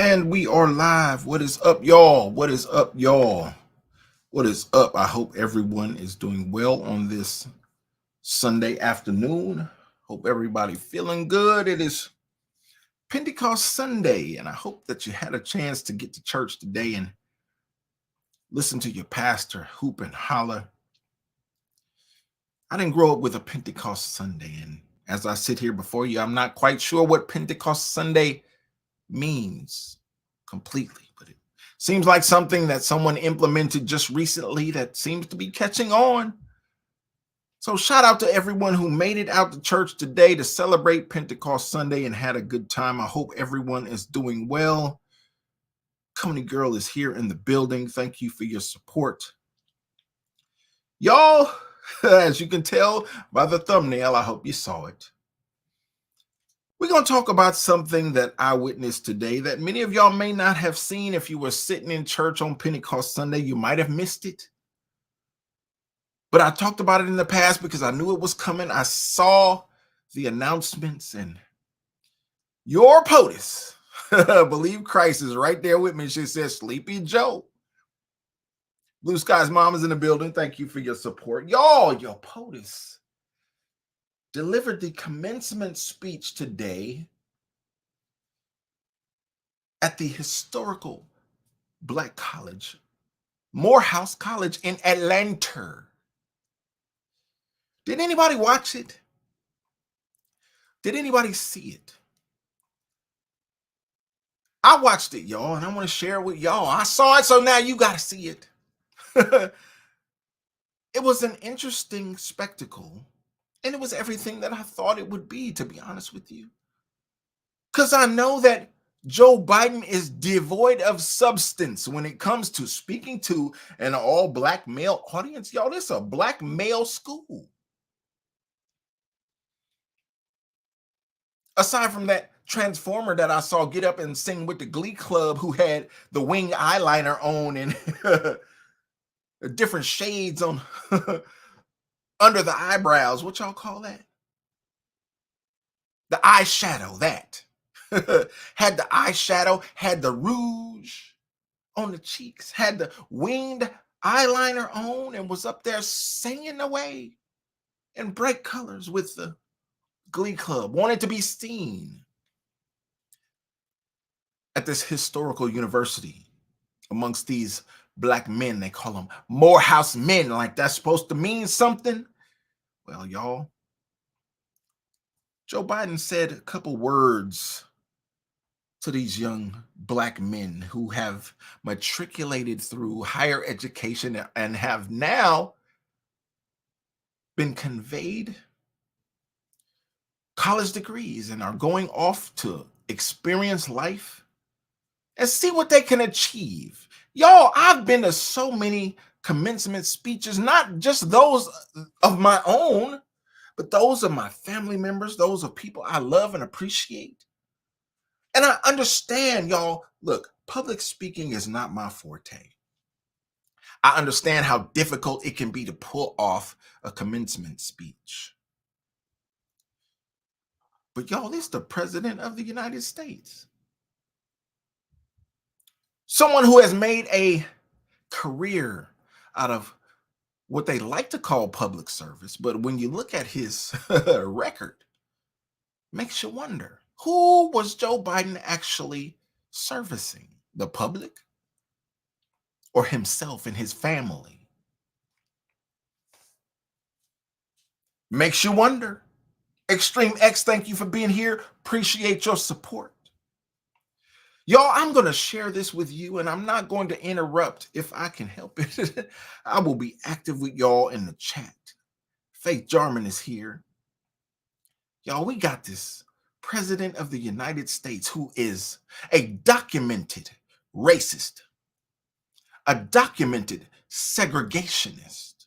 And we are live. What is up, y'all? What is up, y'all? What is up? I hope everyone is doing well on this Sunday afternoon. Hope everybody feeling good. It is Pentecost Sunday, and I hope that you had a chance to get to church today and listen to your pastor hoop and holler. I didn't grow up with a Pentecost Sunday, and as I sit here before you, I'm not quite sure what Pentecost Sunday means completely, but it seems like something that someone implemented just recently that seems to be catching on. So shout out to everyone who made it out to church today to celebrate Pentecost Sunday and had a good time. I hope everyone is doing well. Company Girl is here in the building. Thank you for your support. Y'all, as you can tell by the thumbnail, I hope you saw it. We're going to talk about something that I witnessed today that many of y'all may not have seen. If you were sitting in church on Pentecost Sunday, you might have missed it. But I talked about it in the past because I knew it was coming. I saw the announcements, and your POTUS, Believe Christ, is right there with me. She says, Sleepy Joe. Blue Skies Mom is in the building. Thank you for your support. Y'all, your POTUS delivered the commencement speech today at the historical Black college, Morehouse College in Atlanta. Did anybody watch it? Did anybody see it? I watched it, y'all, and I want to share it with y'all. I saw it, so now you got to see it. It was an interesting spectacle, and it was everything that I thought it would be, to be honest with you. Because I know that Joe Biden is devoid of substance when it comes to speaking to an all-Black male audience. Y'all, this is a Black male school. Aside from that transformer that I saw get up and sing with the Glee Club, who had the wing eyeliner on and different shades on under the eyebrows. What y'all call that? The eyeshadow, that. Had the eyeshadow, had the rouge on the cheeks, had the winged eyeliner on, and was up there singing away in bright colors with the Glee Club, wanted to be seen at this historical university amongst these Black men. They call them Morehouse men, like that's supposed to mean something. Well, y'all, Joe Biden said a couple words to these young Black men who have matriculated through higher education and have now been conveyed college degrees and are going off to experience life and see what they can achieve. Y'all, I've been to so many commencement speeches, not just those of my own, but those of my family members, those of people I love and appreciate. And I understand, y'all, look, public speaking is not my forte. I understand how difficult it can be to pull off a commencement speech. But y'all, it's the President of the United States. Someone who has made a career out of what they like to call public service. But when you look at his record, makes you wonder, who was Joe Biden actually servicing? The public or himself and his family? Makes you wonder. Extreme X, thank you for being here. Appreciate your support. Y'all, I'm going to share this with you, and I'm not going to interrupt if I can help it. I will be active with y'all in the chat. Faith Jarman is here. Y'all, we got this President of the United States who is a documented racist, a documented segregationist.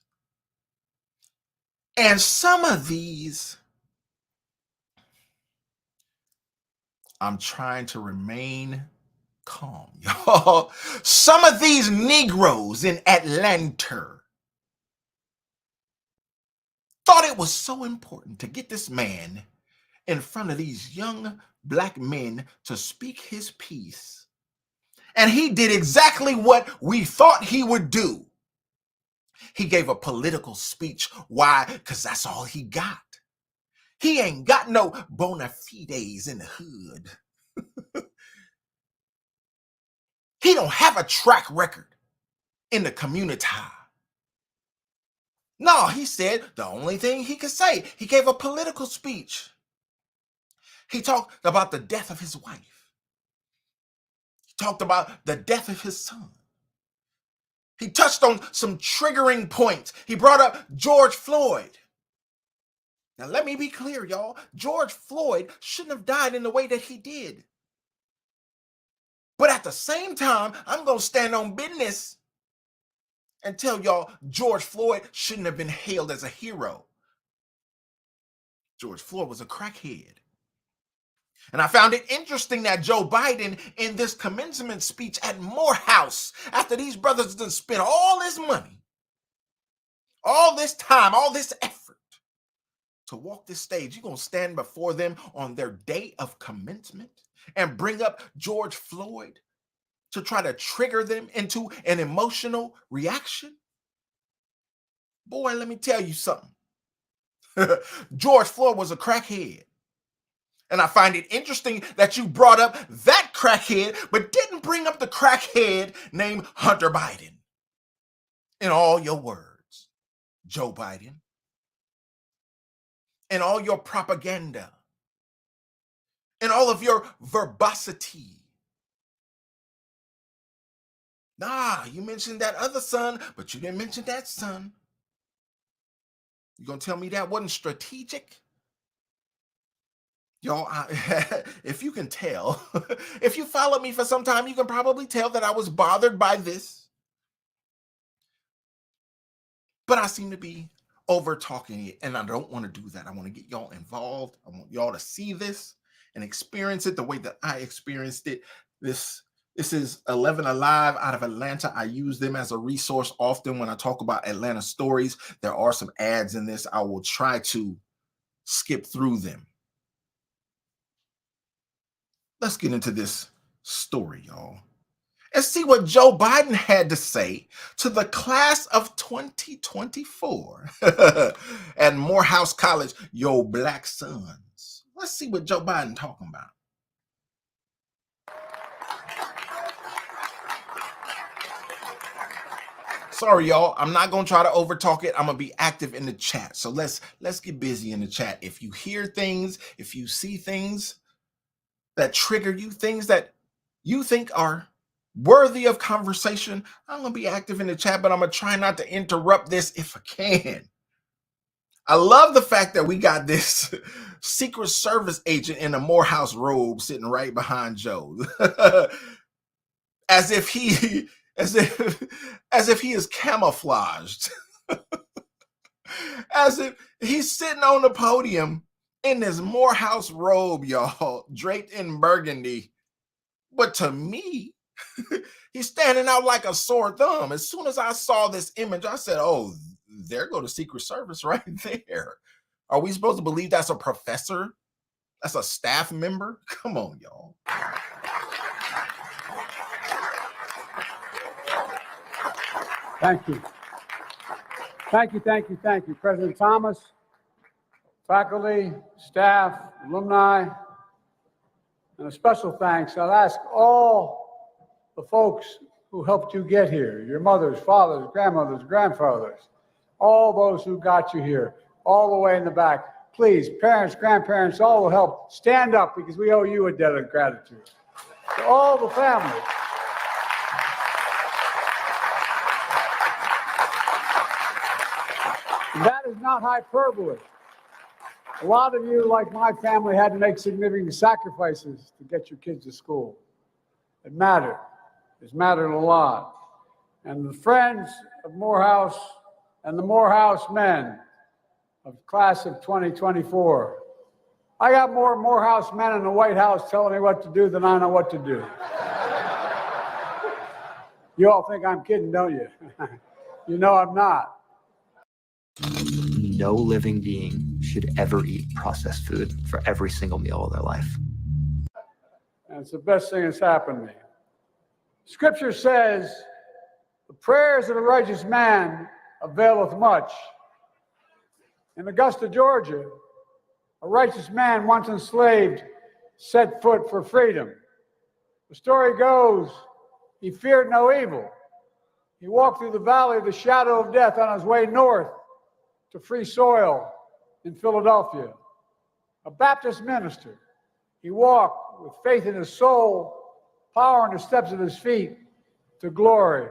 And some of these, I'm trying to remain calm, y'all. Some of these Negroes in Atlanta thought it was so important to get this man in front of these young Black men to speak his piece And he did exactly what we thought he would do. He gave a political speech. Why? Because that's all he got. He ain't got no bona fides in the hood. He don't have a track record in the community. No, he said the only thing he could say. He gave a political speech. He talked about the death of his wife. He talked about the death of his son. He touched on some triggering points. He brought up George Floyd. Now, let me be clear, y'all. George Floyd shouldn't have died in the way that he did. But at the same time, I'm going to stand on business and tell y'all George Floyd shouldn't have been hailed as a hero. George Floyd was a crackhead. And I found it interesting that Joe Biden, in this commencement speech at Morehouse, after these brothers done spent all this money, all this time, all this effort to walk this stage, you're going to stand before them on their day of commencement and bring up George Floyd to try to trigger them into an emotional reaction? Boy, let me tell you something. George Floyd was a crackhead. And I find it interesting that you brought up that crackhead, but didn't bring up the crackhead named Hunter Biden. In all your words, Joe Biden, in all your propaganda, in all of your verbosity. Nah, you mentioned that other son, but you didn't mention that son. You gonna tell me that wasn't strategic? Y'all, if you can tell, if you followed me for some time, you can probably tell that I was bothered by this. But I seem to be over talking it, and I don't want to do that. I want to get y'all involved. I want y'all to see this and experience it the way that I experienced it. This is 11 Alive out of Atlanta. I use them as a resource often when I talk about Atlanta stories. There are some ads in this. I will try to skip through them. Let's get into this story, y'all, and see what Joe Biden had to say to the class of 2024 at Morehouse College, your black sons. Let's see what Joe Biden talking about. Sorry, y'all. I'm not going to try to overtalk it. I'm going to be active in the chat. So let's get busy in the chat. If you hear things, if you see things that trigger you, things that you think are worthy of conversation, I'm going to be active in the chat, but I'm going to try not to interrupt this if I can. I love the fact that we got this Secret Service agent in a Morehouse robe sitting right behind Joe. as if he is camouflaged. As if he's sitting on the podium in this Morehouse robe, y'all, draped in burgundy. But to me, he's standing out like a sore thumb. As soon as I saw this image, I said, oh, there go the Secret Service right there. Are we supposed to believe that's a professor? That's a staff member? Come on, y'all. Thank you. Thank you, thank you, thank you. President Thomas, faculty, staff, alumni, and a special thanks. I'll ask all the folks who helped you get here, your mothers, fathers, grandmothers, grandfathers, all those who got you here, all the way in the back. Please, parents, grandparents, all will help. Stand up because we owe you a debt of gratitude. To all the families. That is not hyperbole. A lot of you, like my family, had to make significant sacrifices to get your kids to school. It mattered. It's mattered a lot. And the friends of Morehouse and the Morehouse men of class of 2024, I got more Morehouse men in the White House telling me what to do than I know what to do. You all think I'm kidding, don't you? You know I'm not. No living being should ever eat processed food for every single meal of their life. And it's the best thing that's happened to me. Scripture says, the prayers of a righteous man availeth much. In Augusta, Georgia, a righteous man once enslaved set foot for freedom. The story goes, he feared no evil. He walked through the valley of the shadow of death on his way north to free soil in Philadelphia. A Baptist minister, he walked with faith in his soul, power in the steps of his feet to glory.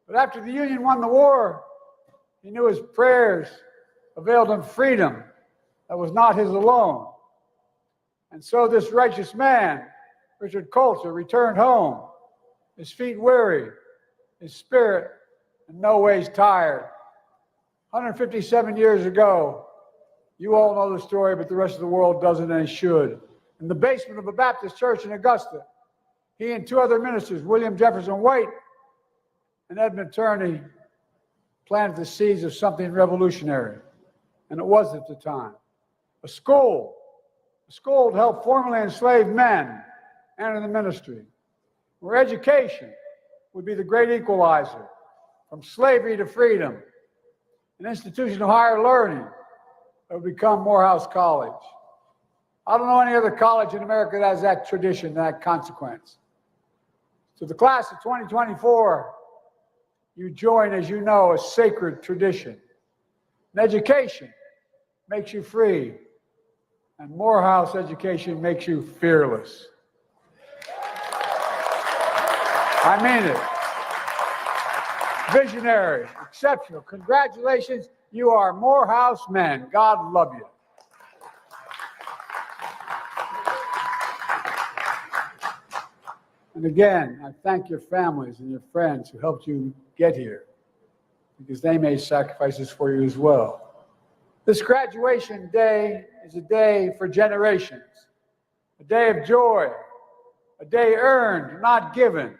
But after the Union won the war, he knew his prayers availed him freedom that was not his alone. And so this righteous man, Richard Coulter, returned home, his feet weary, his spirit in no ways tired. 157 years ago, you all know the story, but the rest of the world doesn't and should. In the basement of a Baptist church in Augusta, he and two other ministers, William Jefferson White and Edmund Turney, planted the seeds of something revolutionary. And it was at the time. A school to help formerly enslaved men enter the ministry, where education would be the great equalizer from slavery to freedom, an institution of higher learning that would become Morehouse College. I don't know any other college in America that has that tradition, that consequence. So the class of 2024, you join, as you know, a sacred tradition. And education makes you free, and Morehouse education makes you fearless. I mean it. Visionary, exceptional. Congratulations, you are Morehouse men. God love you. And again, I thank your families and your friends who helped you get here, because they made sacrifices for you as well. This graduation day is a day for generations, a day of joy, a day earned, not given.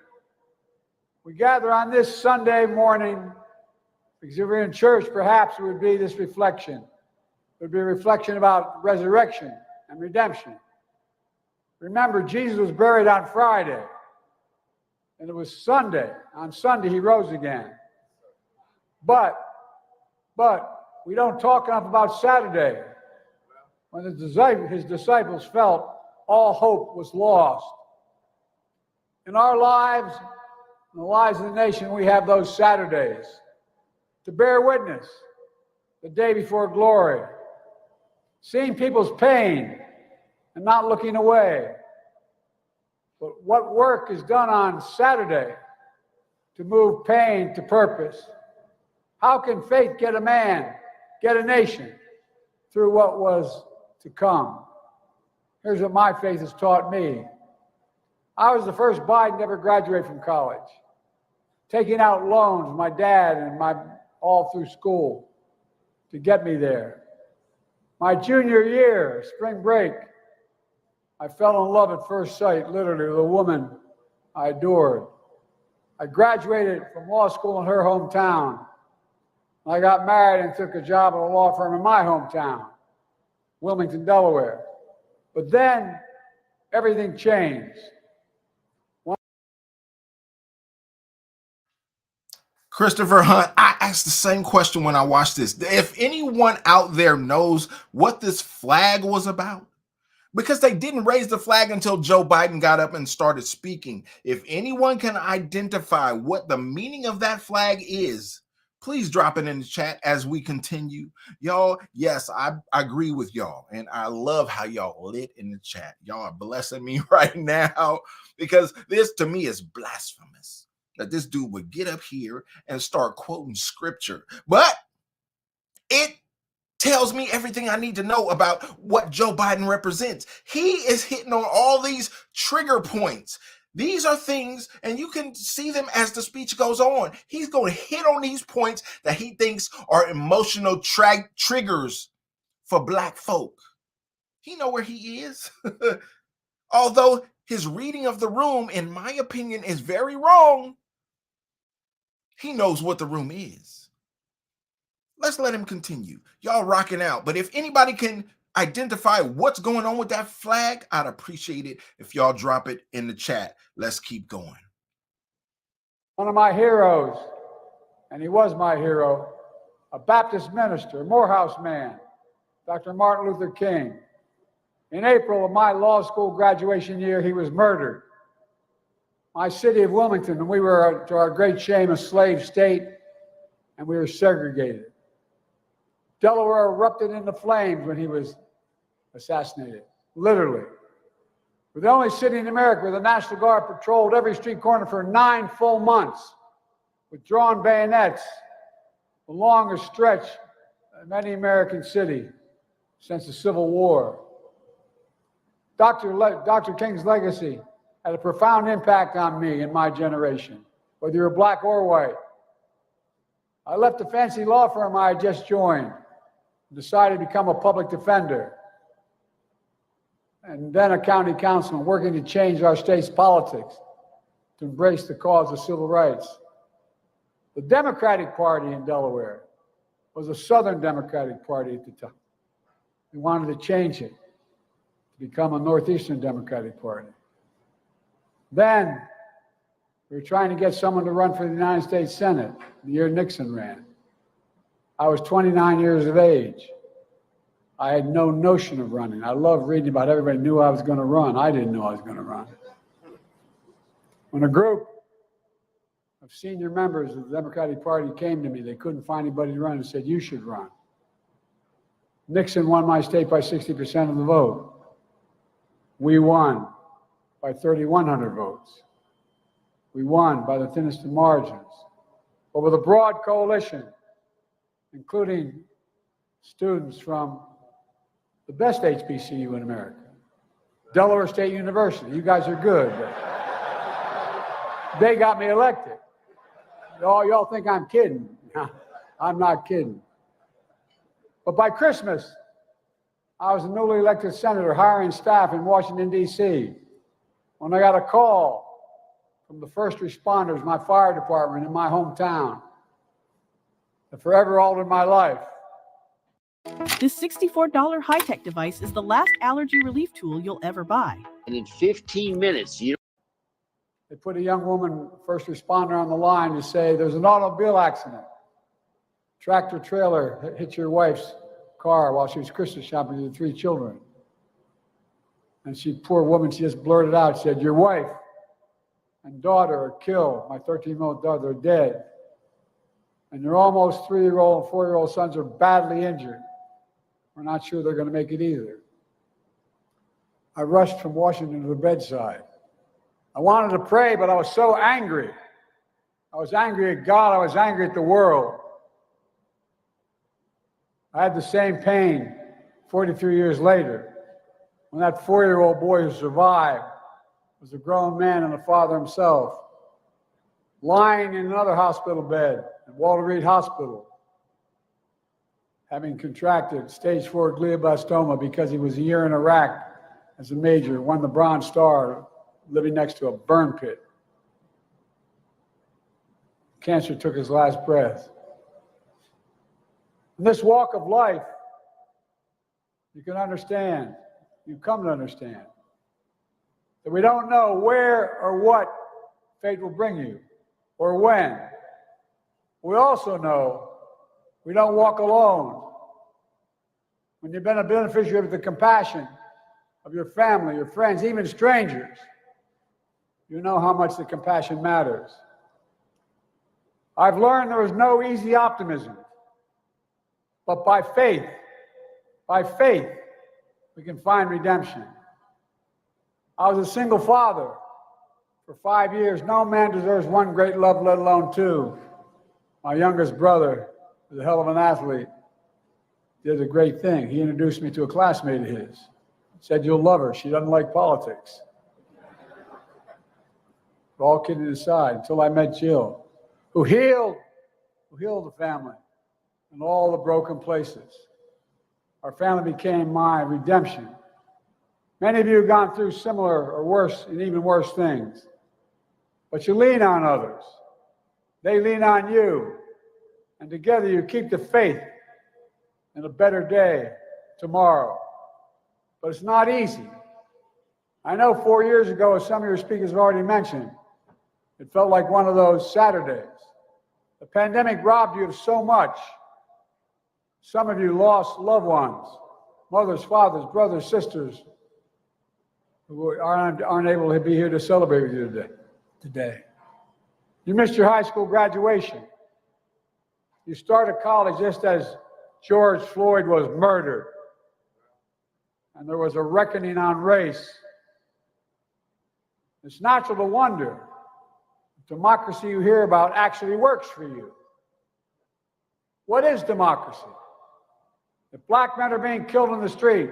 We gather on this Sunday morning because if we're in church, perhaps it would be this reflection. It would be a reflection about resurrection and redemption. Remember, Jesus was buried on Friday, and it was Sunday. On Sunday, he rose again. But we don't talk enough about Saturday, when his disciples felt all hope was lost. In our lives, in the lives of the nation, we have those Saturdays to bear witness, the day before glory, seeing people's pain and not looking away. But what work is done on Saturday to move pain to purpose? How can faith get a man, get a nation through what was to come? Here's what my faith has taught me. I was the first Biden to ever graduate from college, taking out loans, my dad and all through school to get me there. My junior year, spring break, I fell in love at first sight, literally, with a woman I adored. I graduated from law school in her hometown. I got married and took a job at a law firm in my hometown, Wilmington, Delaware. But then everything changed. Christopher Hunt, I asked the same question when I watched this. If anyone out there knows what this flag was about, because they didn't raise the flag until Joe Biden got up and started speaking. If anyone can identify what the meaning of that flag is, please drop it in the chat as we continue. Y'all, yes, I agree with y'all. And I love how y'all lit in the chat. Y'all are blessing me right now, because this to me is blasphemous that this dude would get up here and start quoting scripture. But it tells me everything I need to know about what Joe Biden represents. He is hitting on all these trigger points. These are things, and you can see them as the speech goes on. He's going to hit on these points that he thinks are emotional triggers for Black folk. He know where he is. Although his reading of the room, in my opinion, is very wrong, he knows what the room is. Let's let him continue. Y'all rocking out. But if anybody can identify what's going on with that flag, I'd appreciate it if y'all drop it in the chat. Let's keep going. One of my heroes, and he was my hero, a Baptist minister, a Morehouse man, Dr. Martin Luther King. In April of my law school graduation year, he was murdered. My city of Wilmington, and we were, to our great shame, a slave state, and we were segregated. Delaware erupted into flames when he was assassinated, literally. We're the only city in America where the National Guard patrolled every street corner for 9 full months with drawn bayonets, the longest stretch of any American city since the Civil War. Dr. King's legacy had a profound impact on me and my generation, whether you're black or white. I left the fancy law firm I had just joined and decided to become a public defender and then a county councilman, working to change our state's politics to embrace the cause of civil rights. The Democratic Party in Delaware was a Southern Democratic Party at the time. We wanted to change it to become a Northeastern Democratic Party. Then we were trying to get someone to run for the United States Senate the year Nixon ran. I was 29 years of age. I had no notion of running. I loved reading about everybody knew I was going to run. I didn't know I was going to run. When a group of senior members of the Democratic Party came to me, they couldn't find anybody to run and said, "You should run." Nixon won my state by 60% of the vote. We won by 3,100 votes. We won by the thinnest of margins. But with a broad coalition, including students from the best HBCU in America, Delaware State University. You guys are good, but they got me elected. Y'all think I'm kidding. I'm not kidding. But by Christmas, I was a newly elected senator hiring staff in Washington, D.C. when I got a call from the first responders, my fire department in my hometown, that forever altered my life. This $64 high-tech device is the last allergy relief tool you'll ever buy. And in 15 minutes, They put a young woman, first responder, on the line to say, "There's an automobile accident. Tractor trailer hit your wife's car while she was Christmas shopping with 3 children." And she, poor woman, she just blurted out, she said, "Your wife and daughter are killed. My 13-year-old daughter are dead. And your almost 3-year-old and 4-year-old sons are badly injured. We're not sure they're going to make it either." I rushed from Washington to the bedside. I wanted to pray, but I was so angry. I was angry at God. I was angry at the world. I had the same pain 43 years later when that 4-year-old boy who survived was a grown man and a father himself, lying in another hospital bed at Walter Reed Hospital, having contracted stage 4 glioblastoma because he was a year in Iraq as a major, won the Bronze Star, living next to a burn pit. Cancer took his last breath. In this walk of life, you can understand, you come to understand, that we don't know where or what fate will bring you, or when. We also know we don't walk alone. When you've been a beneficiary of the compassion of your family, your friends, even strangers, you know how much the compassion matters. I've learned there is no easy optimism, but by faith, we can find redemption. I was a single father for 5 years. No man deserves one great love, let alone 2. My youngest brother was a hell of an athlete. He did a great thing. He introduced me to a classmate of his. Said, "You'll love her. She doesn't like politics." But all kidding aside, until I met Jill, who healed the family in all the broken places. Our family became my redemption. Many of you have gone through similar or worse and even worse things, but you lean on others. They lean on you, and together you keep the faith in a better day tomorrow. But it's not easy. I know 4 years ago, as some of your speakers have already mentioned, It felt like one of those Saturdays. The pandemic robbed you of so much. Some of you lost loved ones, mothers, fathers, brothers, sisters, who aren't able to be here to celebrate with you today. You missed your high school graduation. You started college just as George Floyd was murdered, and there was a reckoning on race. It's natural to wonder if democracy you hear about actually works for you. What is democracy? If black men are being killed in the street,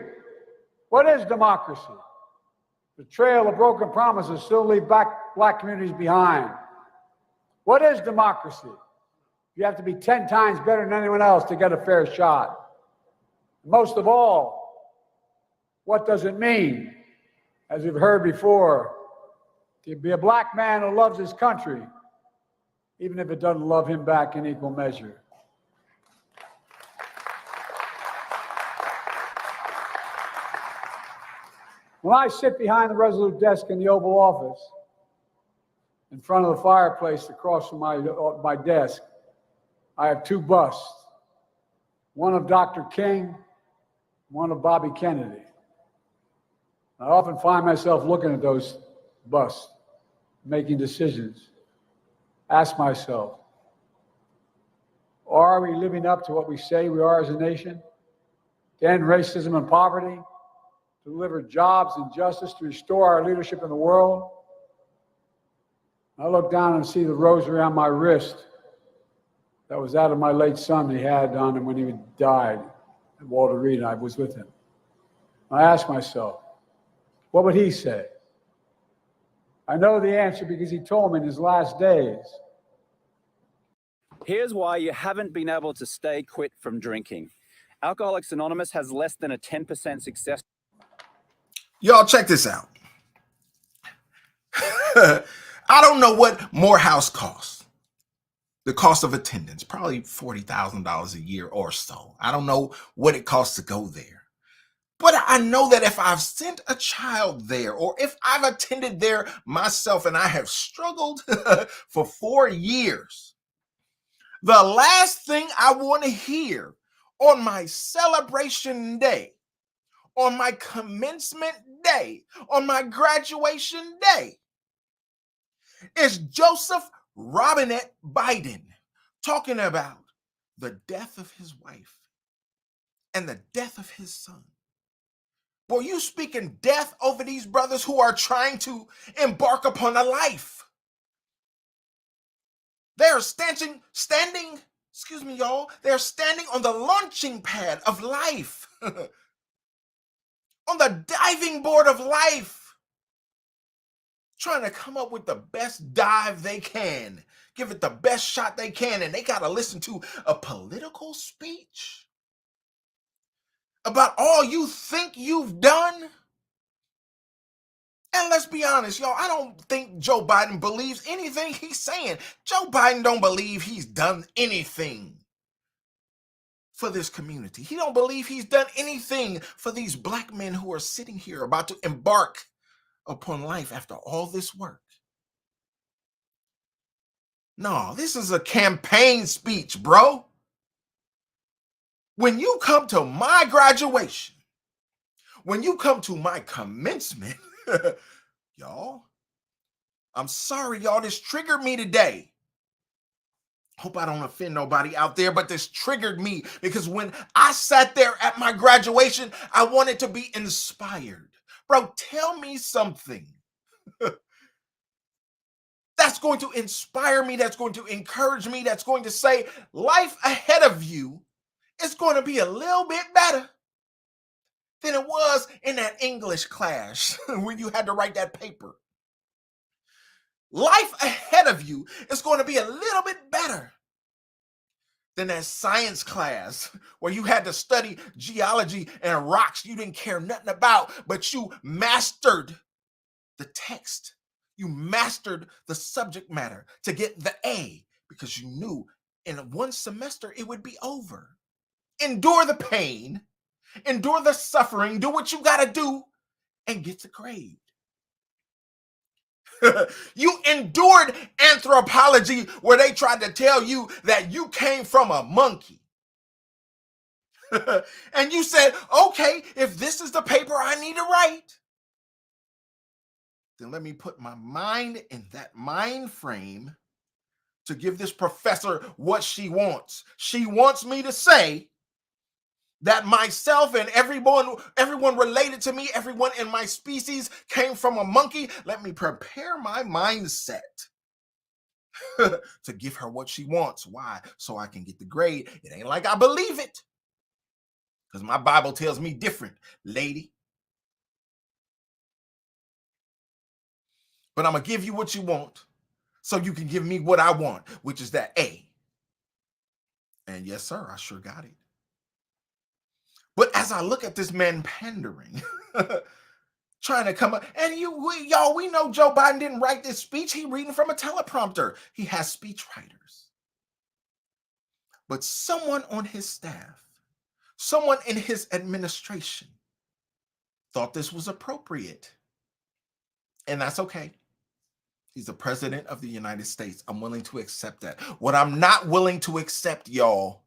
what is democracy? The trail of broken promises still leave black communities behind. What is democracy? You have to be 10 times better than anyone else to get a fair shot. Most of all, what does it mean, as we've heard before, to be a black man who loves his country, even if it doesn't love him back in equal measure? When I sit behind the Resolute desk in the Oval Office, in front of the fireplace across from my desk, I have two busts, one of Dr. King, one of Bobby Kennedy. I often find myself looking at those busts, making decisions. Ask myself, are we living up to what we say we are as a nation? To end racism and poverty, to deliver jobs and justice, to restore our leadership in the world? I look down and see the rosary on my wrist. That was that of my late son he had on him when he died at Walter Reed, and I was with him. I asked myself, what would he say? I know the answer because he told me in his last days. Here's why you haven't been able to stay quit from drinking. Alcoholics Anonymous has less than a 10% success. Y'all check this out. I don't know what Morehouse costs. The cost of attendance, probably $40,000 a year or so. I don't know what it costs to go there. But I know that if I've sent a child there, or if I've attended there myself and I have struggled for 4 years, the last thing I want to hear on my celebration day, on my commencement day, on my graduation day, is Joseph Robinette Biden talking about the death of his wife and the death of his son. Boy, you speaking death over these brothers who are trying to embark upon a life. They're standing, excuse me, y'all, they're standing on the launching pad of life, on the diving board of life, trying to come up with the best dive they can, give it the best shot they can, and they got to listen to a political speech about all you think you've done. And let's be honest, y'all, I don't think Joe Biden believes anything he's saying. Joe Biden don't believe he's done anything for this community. He don't believe he's done anything for these black men who are sitting here about to embark upon life after all this work. No, this is a campaign speech, bro. When you come to my graduation, when you come to my commencement, y'all, I'm sorry, y'all, this triggered me today. Hope I don't offend nobody out there, but this triggered me because when I sat there at my graduation, I wanted to be inspired. Bro, tell me something that's going to inspire me, that's going to encourage me, that's going to say life ahead of you is going to be a little bit better than it was in that English class when you had to write that paper. Life ahead of you is going to be a little bit better than that science class where you had to study geology and rocks you didn't care nothing about, but you mastered the text. You mastered the subject matter to get the A because you knew in one semester it would be over. Endure the pain, endure the suffering, do what you got to do, and get the grade. You endured anthropology where they tried to tell you that you came from a monkey. And you said, okay, if this is the paper I need to write, then let me put my mind in that mind frame to give this professor what she wants. She wants me to say that myself and everyone related to me, everyone in my species came from a monkey. Let me prepare my mindset to give her what she wants. Why? So I can get the grade. It ain't like I believe it, because my Bible tells me different, lady. But I'm going to give you what you want so you can give me what I want, which is that A. And yes, sir, I sure got it. But as I look at this man pandering, trying to come up, and y'all, we know Joe Biden didn't write this speech. He reading from a teleprompter. He has speech writers. But someone on his staff, someone in his administration thought this was appropriate. And that's okay. He's the president of the United States. I'm willing to accept that. What I'm not willing to accept, y'all,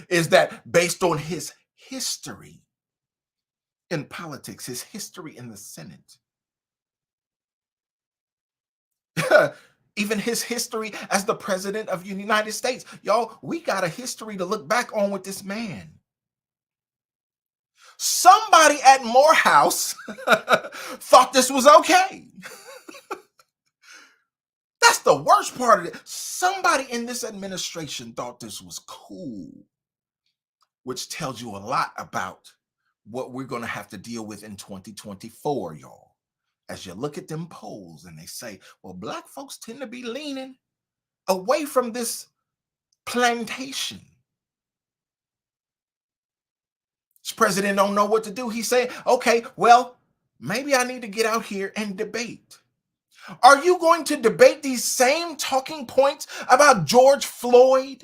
is that based on his history in politics, his history in the Senate, even his history as the president of the United States, y'all, we got a history to look back on with this man. Somebody at Morehouse thought this was okay. That's the worst part of it. Somebody in this administration thought this was cool, which tells you a lot about what we're going to have to deal with in 2024, y'all. As you look at them polls and they say, well, Black folks tend to be leaning away from this plantation. This president don't know what to do. He's saying, okay, well, maybe I need to get out here and debate. Are you going to debate these same talking points about George Floyd?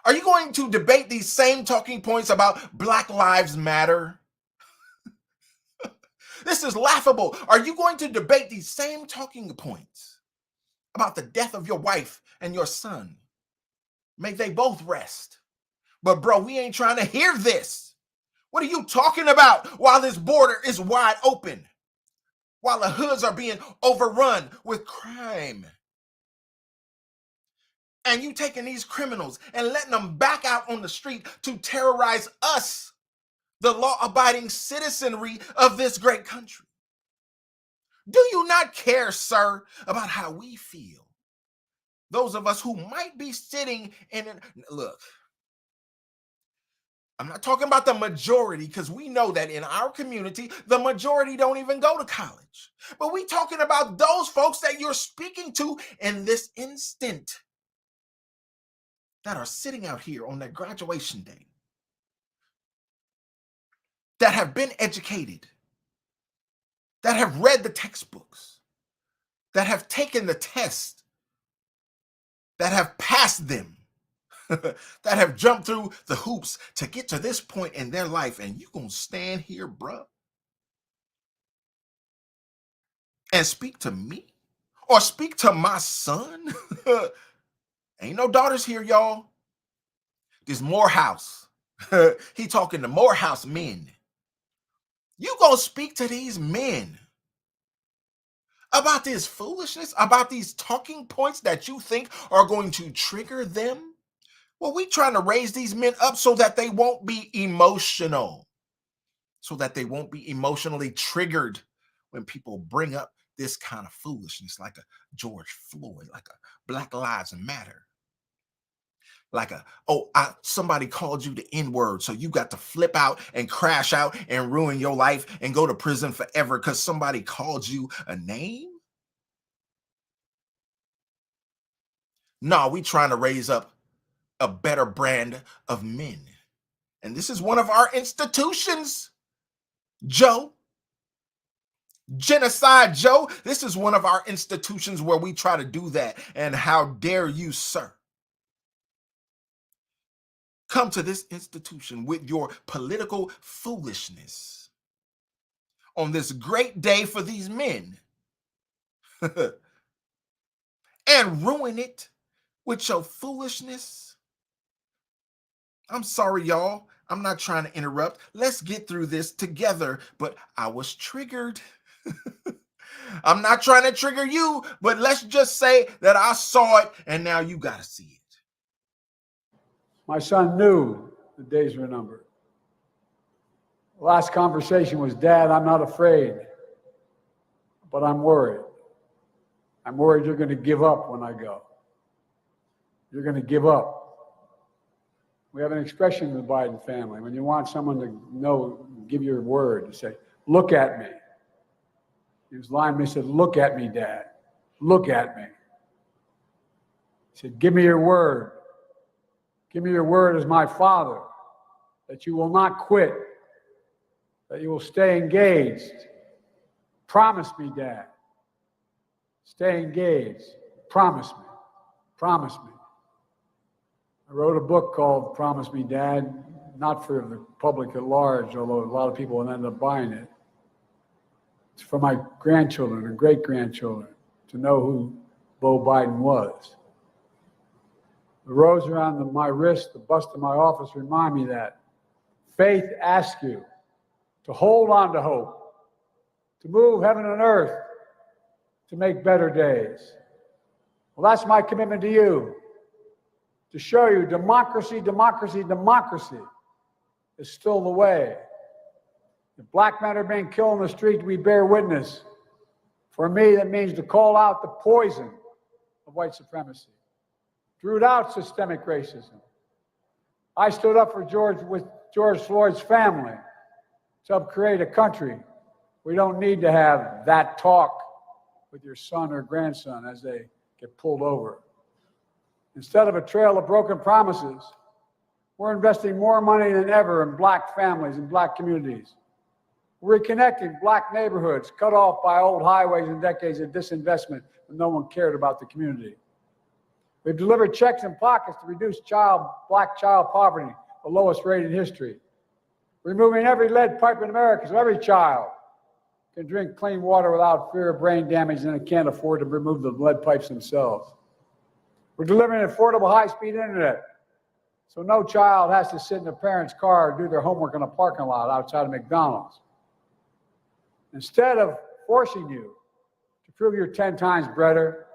Are you going to debate these same talking points about Black Lives Matter? This is laughable. Are you going to debate these same talking points about the death of your wife and your son? May they both rest. But bro, we ain't trying to hear this. What are you talking about while this border is wide open? While the hoods are being overrun with crime? And you taking these criminals and letting them back out on the street to terrorize us, the law-abiding citizenry of this great country. Do you not care, sir, about how we feel? Those of us who might be sitting in look, I'm not talking about the majority, because we know that in our community, the majority don't even go to college. But we talking about those folks that you're speaking to in this instant that are sitting out here on their graduation day, that have been educated, that have read the textbooks, that have taken the test, that have passed them, that have jumped through the hoops to get to this point in their life, and you gonna stand here, bruh, and speak to me or speak to my son? Ain't no daughters here, y'all. This Morehouse. He talking to Morehouse men. You gonna speak to these men about this foolishness, about these talking points that you think are going to trigger them? Well, we trying to raise these men up so that they won't be emotional, so that they won't be emotionally triggered when people bring up this kind of foolishness, like a George Floyd, like a Black Lives Matter, like a, somebody called you the N-word, so you got to flip out and crash out and ruin your life and go to prison forever because somebody called you a name? No, we trying to raise up a better brand of men. And this is one of our institutions, Joe. Genocide Joe, this is one of our institutions where we try to do that. And how dare you, sir, come to this institution with your political foolishness, on this great day for these men and ruin it with your foolishness? I'm sorry, y'all. I'm not trying to interrupt. Let's get through this together, but I was triggered. I'm not trying to trigger you, but let's just say that I saw it and now you got to see it. My son knew the days were numbered. The last conversation was, Dad, I'm not afraid, but I'm worried. I'm worried you're going to give up when I go. You're going to give up. We have an expression in the Biden family. When you want someone to know, give your word, you say, look at me. He was lying to me, he said, look at me, Dad. Look at me. He said, give me your word. Give me your word as my father, that you will not quit, that you will stay engaged. Promise me, Dad. Stay engaged. Promise me. Promise me. I wrote a book called Promise Me, Dad, not for the public at large, although a lot of people will end up buying it. It's for my grandchildren and great-grandchildren to know who Beau Biden was. The rose around my wrist, the bust of my office remind me that. Faith asks you to hold on to hope, to move heaven and earth, to make better days. Well, that's my commitment to you, to show you democracy, democracy, democracy is still the way. If black men are being killed in the street, we bear witness. For me, that means to call out the poison of white supremacy, to root out systemic racism. I stood up for George Floyd's family to help create a country. We don't need to have that talk with your son or grandson as they get pulled over. Instead of a trail of broken promises, we're investing more money than ever in black families and black communities. We're reconnecting black neighborhoods cut off by old highways and decades of disinvestment when no one cared about the community. We've delivered checks and pockets to reduce black child poverty, the lowest rate in history. Removing every lead pipe in America so every child can drink clean water without fear of brain damage and can't afford to remove the lead pipes themselves. We're delivering affordable high-speed internet so no child has to sit in a parent's car or do their homework in a parking lot outside of McDonald's. Instead of forcing you to prove you're 10 times better,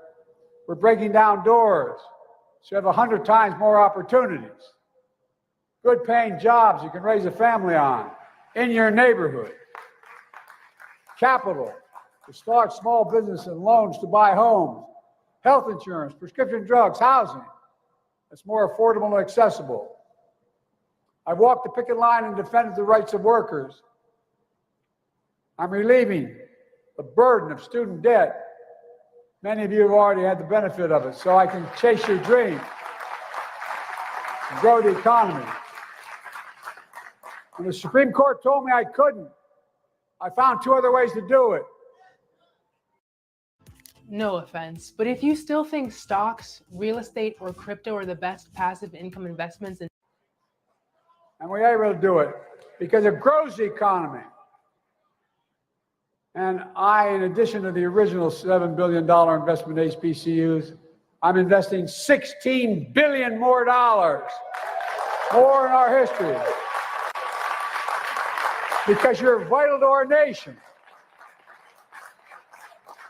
we're breaking down doors so you have 100 times more opportunities. Good paying jobs you can raise a family on in your neighborhood. Capital to start small business and loans to buy homes. Health insurance, prescription drugs, housing that's more affordable and accessible. I've walked the picket line and defended the rights of workers. I'm relieving the burden of student debt. Many of you have already had the benefit of it, so I can chase your dream and grow the economy. When the Supreme Court told me I couldn't, I found two other ways to do it. No offense, but if you still think stocks, real estate, or crypto are the best passive income investments, and we're able to do it because it grows the economy. And I, in addition to the original $7 billion investment in HBCUs, I'm investing $16 billion more in our history. Because you're vital to our nation.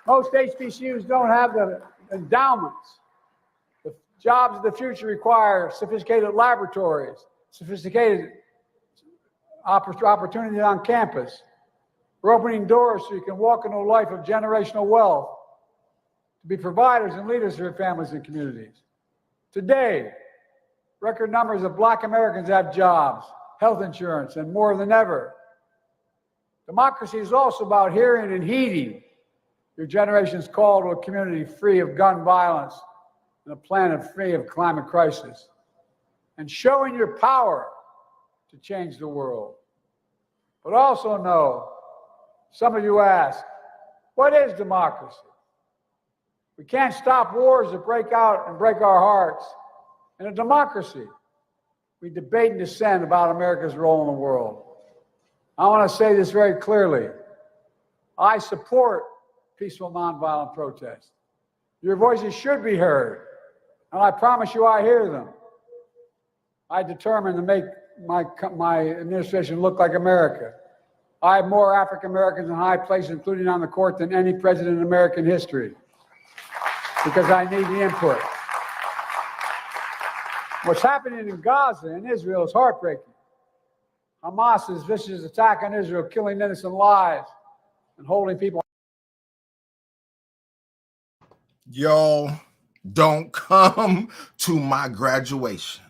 Most HBCUs don't have the endowments. The jobs of the future require sophisticated laboratories, sophisticated opportunities on campus. We're opening doors so you can walk into a life of generational wealth, to be providers and leaders for your families and communities. Today, record numbers of Black Americans have jobs, health insurance, and more than ever. Democracy is also about hearing and heeding your generation's call to a community free of gun violence and a planet free of climate crisis, and showing your power to change the world. But also know, some of you ask, what is democracy? We can't stop wars that break out and break our hearts. In a democracy, we debate and dissent about America's role in the world. I want to say this very clearly. I support peaceful nonviolent protest. Your voices should be heard, and I promise you I hear them. I determined to make my administration look like America. I have more African Americans in high places, including on the court, than any president in American history, because I need the input. What's happening in Gaza and Israel is heartbreaking. Hamas's vicious attack on Israel, killing innocent lives and holding people. Y'all don't come to my graduation,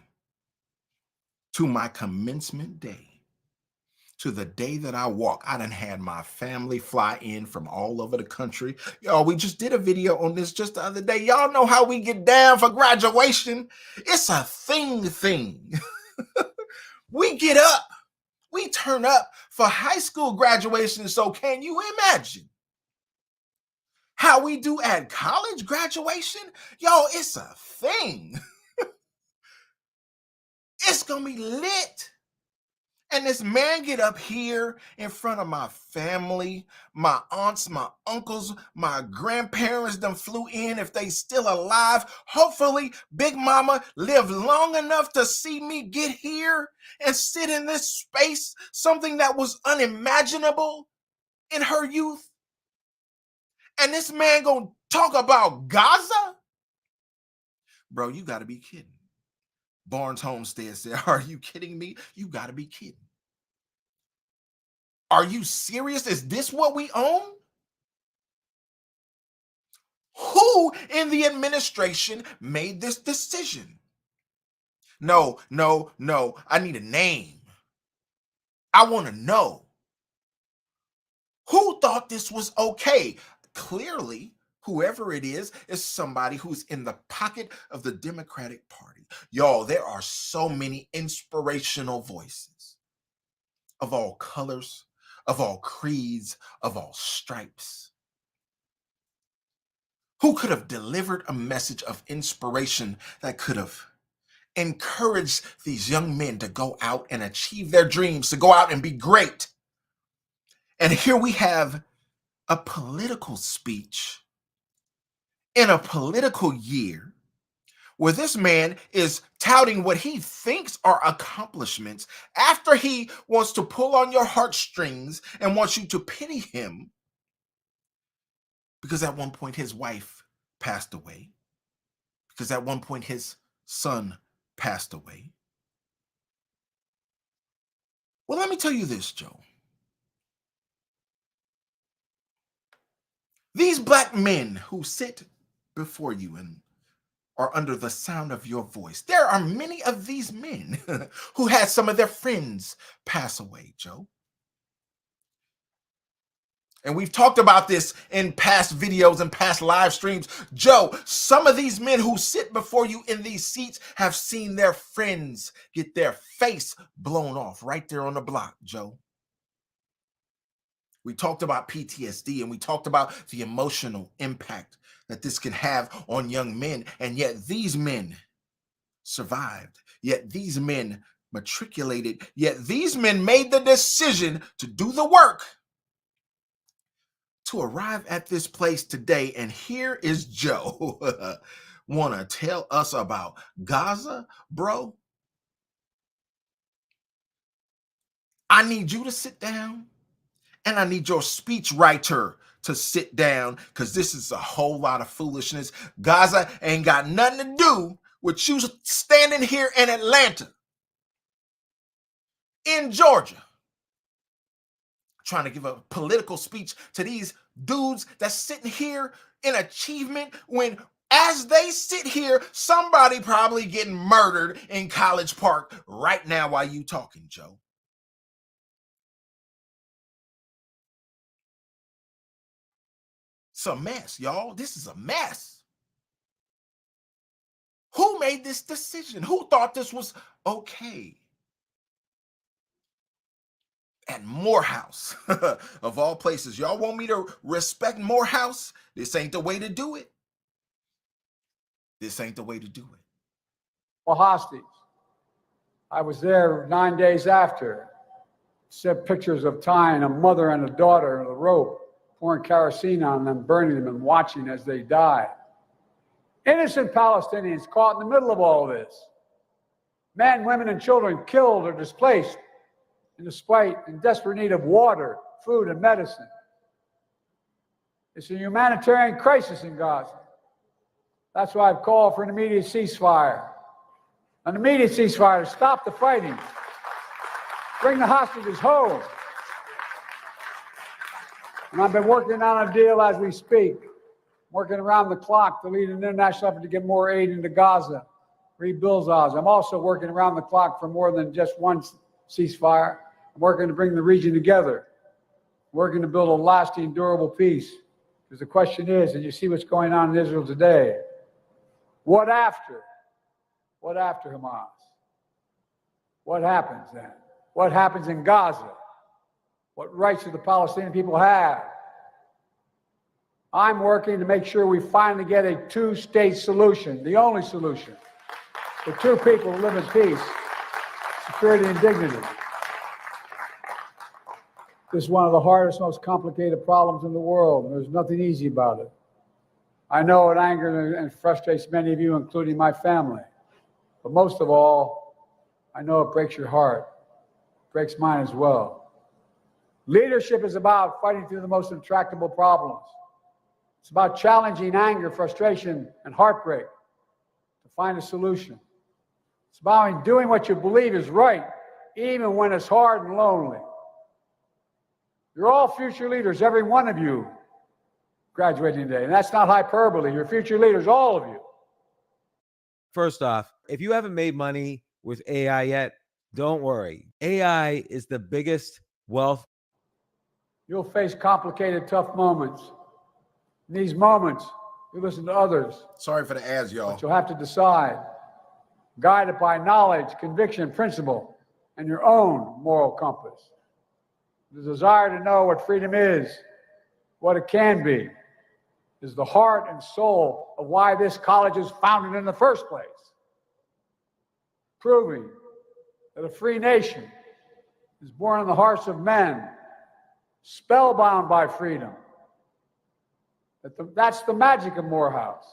to my commencement day, to the day that I walk. I done had my family fly in from all over the country. Y'all, we just did a video on this just the other day. Y'all know how we get down for graduation. It's a thing. We get up. We turn up for high school graduation. So can you imagine how we do at college graduation? Y'all, it's a thing. It's going to be lit. And this man get up here in front of my family, my aunts, my uncles, my grandparents done flew in if they still alive. Hopefully, Big Mama lived long enough to see me get here and sit in this space, something that was unimaginable in her youth. And this man gonna talk about Gaza? Bro, you gotta be kidding. Barnes Homestead said, are you kidding me? You gotta be kidding. Are you serious? Is this what we own? Who in the administration made this decision? No. I need a name. I want to know. Who thought this was okay? Clearly, whoever it is somebody who's in the pocket of the Democratic Party. Y'all, there are so many inspirational voices of all colors, of all creeds, of all stripes, who could have delivered a message of inspiration that could have encouraged these young men to go out and achieve their dreams, to go out and be great. And here we have a political speech in a political year where this man is touting what he thinks are accomplishments after he wants to pull on your heartstrings and wants you to pity him because at one point his wife passed away, because at one point his son passed away. Well, let me tell you this, Joe. These black men who sit before you and are under the sound of your voice, there are many of these men who had some of their friends pass away, Joe. And we've talked about this in past videos and past live streams. Joe, some of these men who sit before you in these seats have seen their friends get their face blown off right there on the block, Joe. We talked about PTSD and we talked about the emotional impact that this can have on young men. And yet these men survived. Yet these men matriculated. Yet these men made the decision to do the work to arrive at this place today. And here is Joe. Want to tell us about Gaza, bro? I need you to sit down. And I need your speechwriter to sit down because this is a whole lot of foolishness. Gaza ain't got nothing to do with you standing here in Atlanta, in Georgia, trying to give a political speech to these dudes that's sitting here in achievement when as they sit here, somebody probably getting murdered in College Park right now while you talking, Joe. It's a mess, y'all. This is a mess. Who made this decision? Who thought this was okay? At Morehouse, of all places. Y'all want me to respect Morehouse? This ain't the way to do it. This ain't the way to do it. Well, hostage. I was there 9 days after. Sent pictures of tying a mother and a daughter in a rope pouring kerosene on them, burning them, and watching as they die. Innocent Palestinians caught in the middle of all this. Men, women, and children killed or displaced in desperate need of water, food, and medicine. It's a humanitarian crisis in Gaza. That's why I've called for an immediate ceasefire. An immediate ceasefire to stop the fighting. Bring the hostages home. And I've been working on a deal as we speak, working around the clock to lead an international effort to get more aid into Gaza, rebuild Gaza. I'm also working around the clock for more than just one ceasefire. I'm working to bring the region together, working to build a lasting, durable peace. Because the question is, and you see what's going on in Israel today, what after? What after Hamas? What happens then? What happens in Gaza? What rights do the Palestinian people have? I'm working to make sure we finally get a two-state solution, the only solution, for two people to live in peace, security, and dignity. This is one of the hardest, most complicated problems in the world, and there's nothing easy about it. I know it angers and frustrates many of you, including my family. But most of all, I know it breaks your heart, breaks mine as well. Leadership is about fighting through the most intractable problems. It's about challenging anger, frustration, and heartbreak to find a solution. It's about doing what you believe is right, even when it's hard and lonely. You're all future leaders, every one of you graduating today. And that's not hyperbole. You're future leaders, all of you. First off, if you haven't made money with AI yet, don't worry. AI is the biggest wealth. You'll face complicated, tough moments. In these moments, you listen to others. Sorry for the ads, y'all. But you'll have to decide, guided by knowledge, conviction, principle, and your own moral compass. The desire to know what freedom is, what it can be, is the heart and soul of why this college was founded in the first place. Proving that a free nation is born in the hearts of men, spellbound by freedom. That's the magic of Morehouse.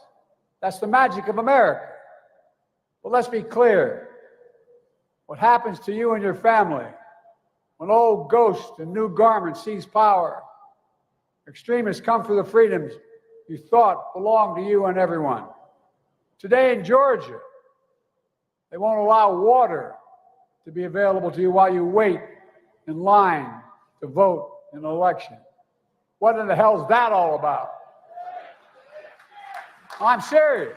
That's the magic of America. But let's be clear. What happens to you and your family when old ghosts in new garments seize power? Extremists come for the freedoms you thought belonged to you and everyone. Today in Georgia, they won't allow water to be available to you while you wait in line to vote in an election. What in the hell is that all about? I'm serious.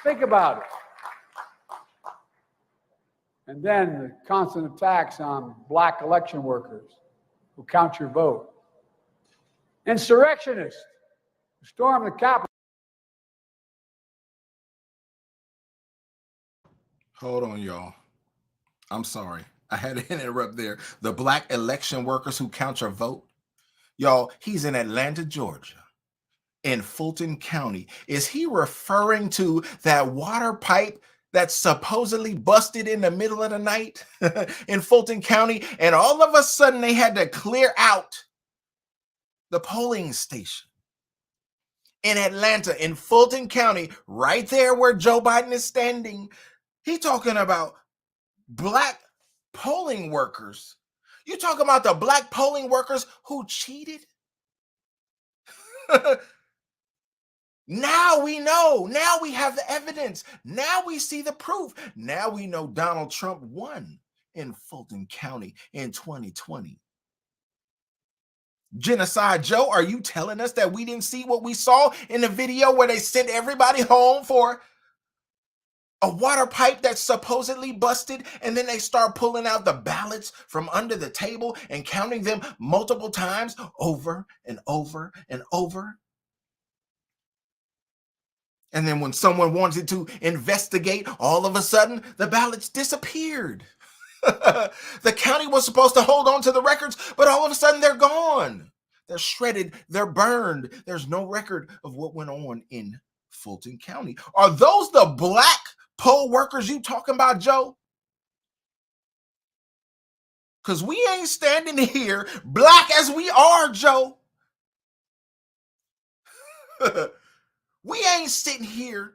Think about it. And then the constant attacks on black election workers who count your vote. Insurrectionists who storm the Capitol. Hold on, y'all. I'm sorry. I had to interrupt there. The black election workers who count your vote. Y'all, he's in Atlanta, Georgia, in Fulton County. Is he referring to that water pipe that supposedly busted in the middle of the night in Fulton County? And all of a sudden they had to clear out the polling station in Atlanta, in Fulton County, right there where Joe Biden is standing. He talking about black polling workers. You talking about the black polling workers who cheated? Now we know. Now we have the evidence. Now we see the proof. Now we know Donald Trump won in Fulton County in 2020. Genocide Joe, are you telling us that we didn't see what we saw in the video where they sent everybody home for a water pipe that supposedly busted, and then they start pulling out the ballots from under the table and counting them multiple times over and over and over? And then when someone wanted to investigate, all of a sudden the ballots disappeared. The county was supposed to hold on to the records, but all of a sudden they're gone. They're shredded, they're burned. There's no record of what went on in Fulton County. Are those the black poll workers you talking about, Joe? Because we ain't standing here black as we are, Joe. We ain't sitting here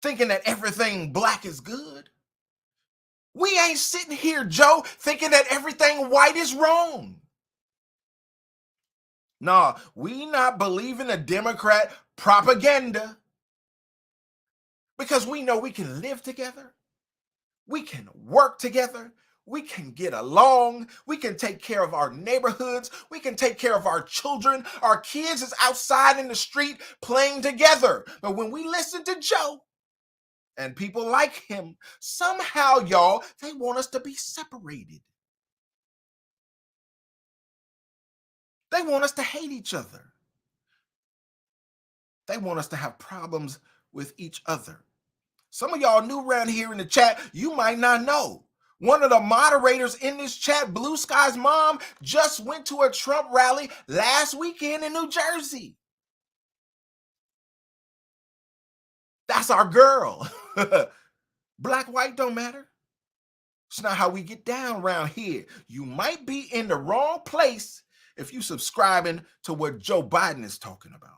thinking that everything black is good. We ain't sitting here, Joe, thinking that everything white is wrong. Nah, we not believing the Democrat propaganda because we know we can live together. We can work together. We can get along. We can take care of our neighborhoods. We can take care of our children. Our kids is outside in the street playing together. But when we listen to Joe and people like him, somehow, y'all, they want us to be separated. They want us to hate each other. They want us to have problems with each other. Some of y'all new around here in the chat, you might not know. One of the moderators in this chat, Blue Sky's mom, just went to a Trump rally last weekend in New Jersey. That's our girl. Black, white don't matter. It's not how we get down around here. You might be in the wrong place if you subscribing to what Joe Biden is talking about.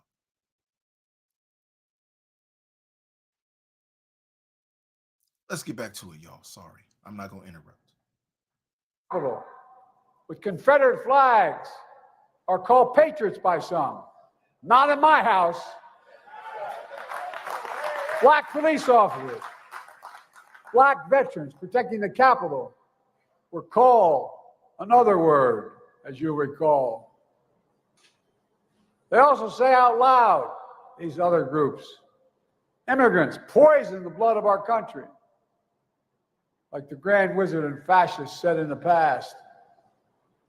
Let's get back to it, y'all. Sorry, I'm not going to interrupt. With Confederate flags are called patriots by some. Not in my house. Black police officers, black veterans protecting the Capitol were called another word, as you recall. They also say out loud, these other groups, immigrants poison the blood of our country. Like the grand wizard and fascists said in the past.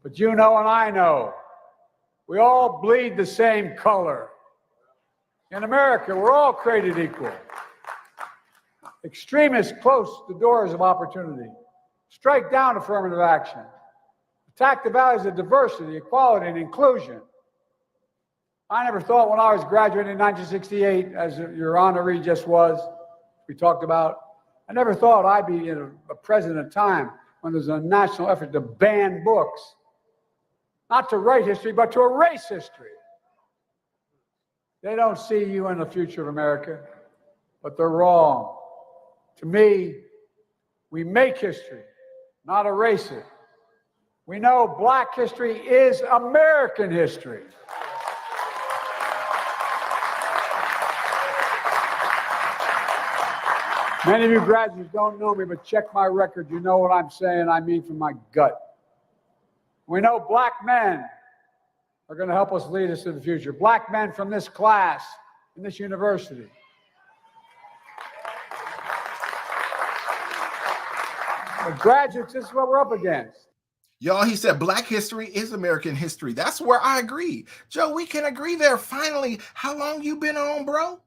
But you know and I know, we all bleed the same color. In America, we're all created equal. Extremists close the doors of opportunity, strike down affirmative action, attack the values of diversity, equality, and inclusion. I never thought when I was graduating in 1968, as your honoree just was, we talked about, I never thought I'd be in a president at a time when there's a national effort to ban books, not to write history, but to erase history. They don't see you in the future of America, but they're wrong. To me, we make history, not erase it. We know Black history is American history. Many of you graduates don't know me, but check my record. You know what I'm saying. I mean from my gut. We know Black men are going to help us lead us to the future. Black men from this class in this university. But graduates, this is what we're up against. Y'all, he said Black history is American history. That's where I agree. Joe, we can agree there finally. How long you been on, bro?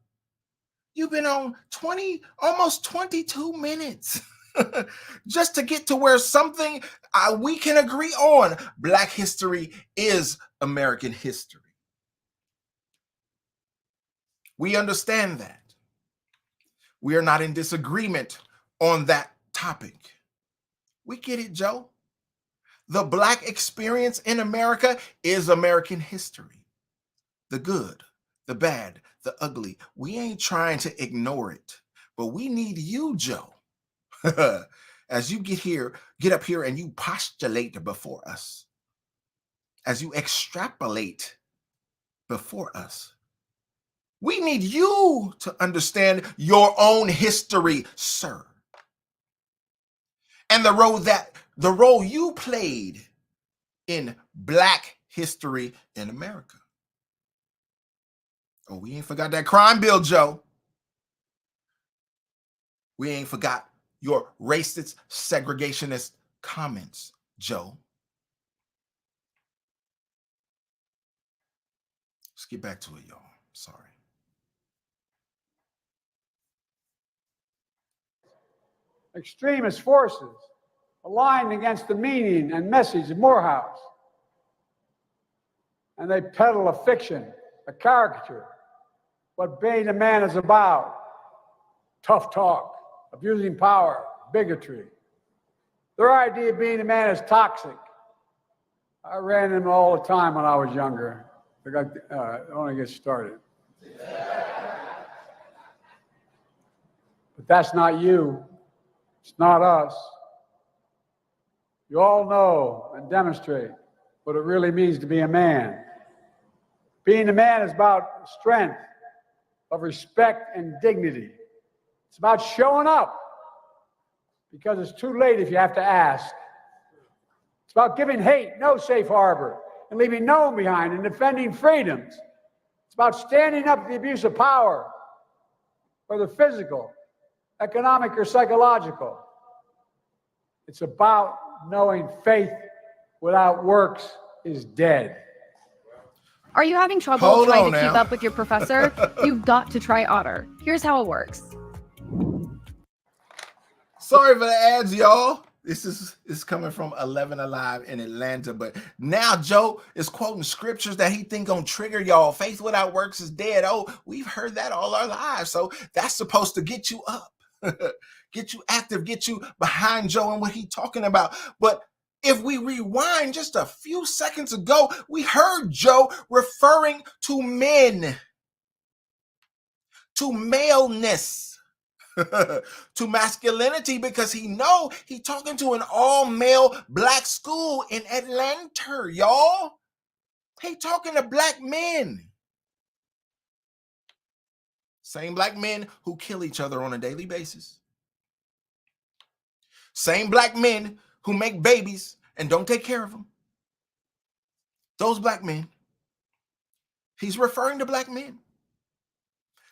You've been on almost 22 minutes just to get to where something we can agree on. Black history is American history. We understand that. We are not in disagreement on that topic. We get it, Joe. The Black experience in America is American history. The good, the bad, the ugly. We ain't trying to ignore it, but we need you, Joe. As you get up here and you postulate before us, as you extrapolate before us, we need you to understand your own history, sir. And the role you played in Black history in America. Oh, we ain't forgot that crime bill, Joe. We ain't forgot your racist, segregationist comments, Joe. Let's get back to it, y'all. Sorry. Extremist forces aligned against the meaning and message of Morehouse. And they peddle a fiction, a caricature, what being a man is about. Tough talk, abusing power, bigotry. Their idea of being a man is toxic. I ran them all the time when I was younger. I want to get started. But that's not you. It's not us. You all know and demonstrate what it really means to be a man. Being a man is about strength, of respect and dignity. It's about showing up because it's too late if you have to ask. It's about giving hate no safe harbor and leaving no one behind and defending freedoms. It's about standing up to the abuse of power, whether physical, economic, or psychological. It's about knowing faith without works is dead. Are you having trouble Hold trying on to keep now. up with your professor? You've got to try Otter. Here's how it works. Sorry for the ads, y'all. This is coming from 11 Alive in Atlanta, but now Joe is quoting scriptures that he think gonna trigger y'all. Faith without works is dead. Oh, we've heard that all our lives. So that's supposed to get you up, get you active, get you behind Joe and what he talking about. But if we rewind just a few seconds ago, we heard Joe referring to men, to maleness, to masculinity, because he talking to an all-male black school in Atlanta, y'all. He talking to black men. Same black men who kill each other on a daily basis. Same black men who make babies and don't take care of them. Those black men. He's referring to black men.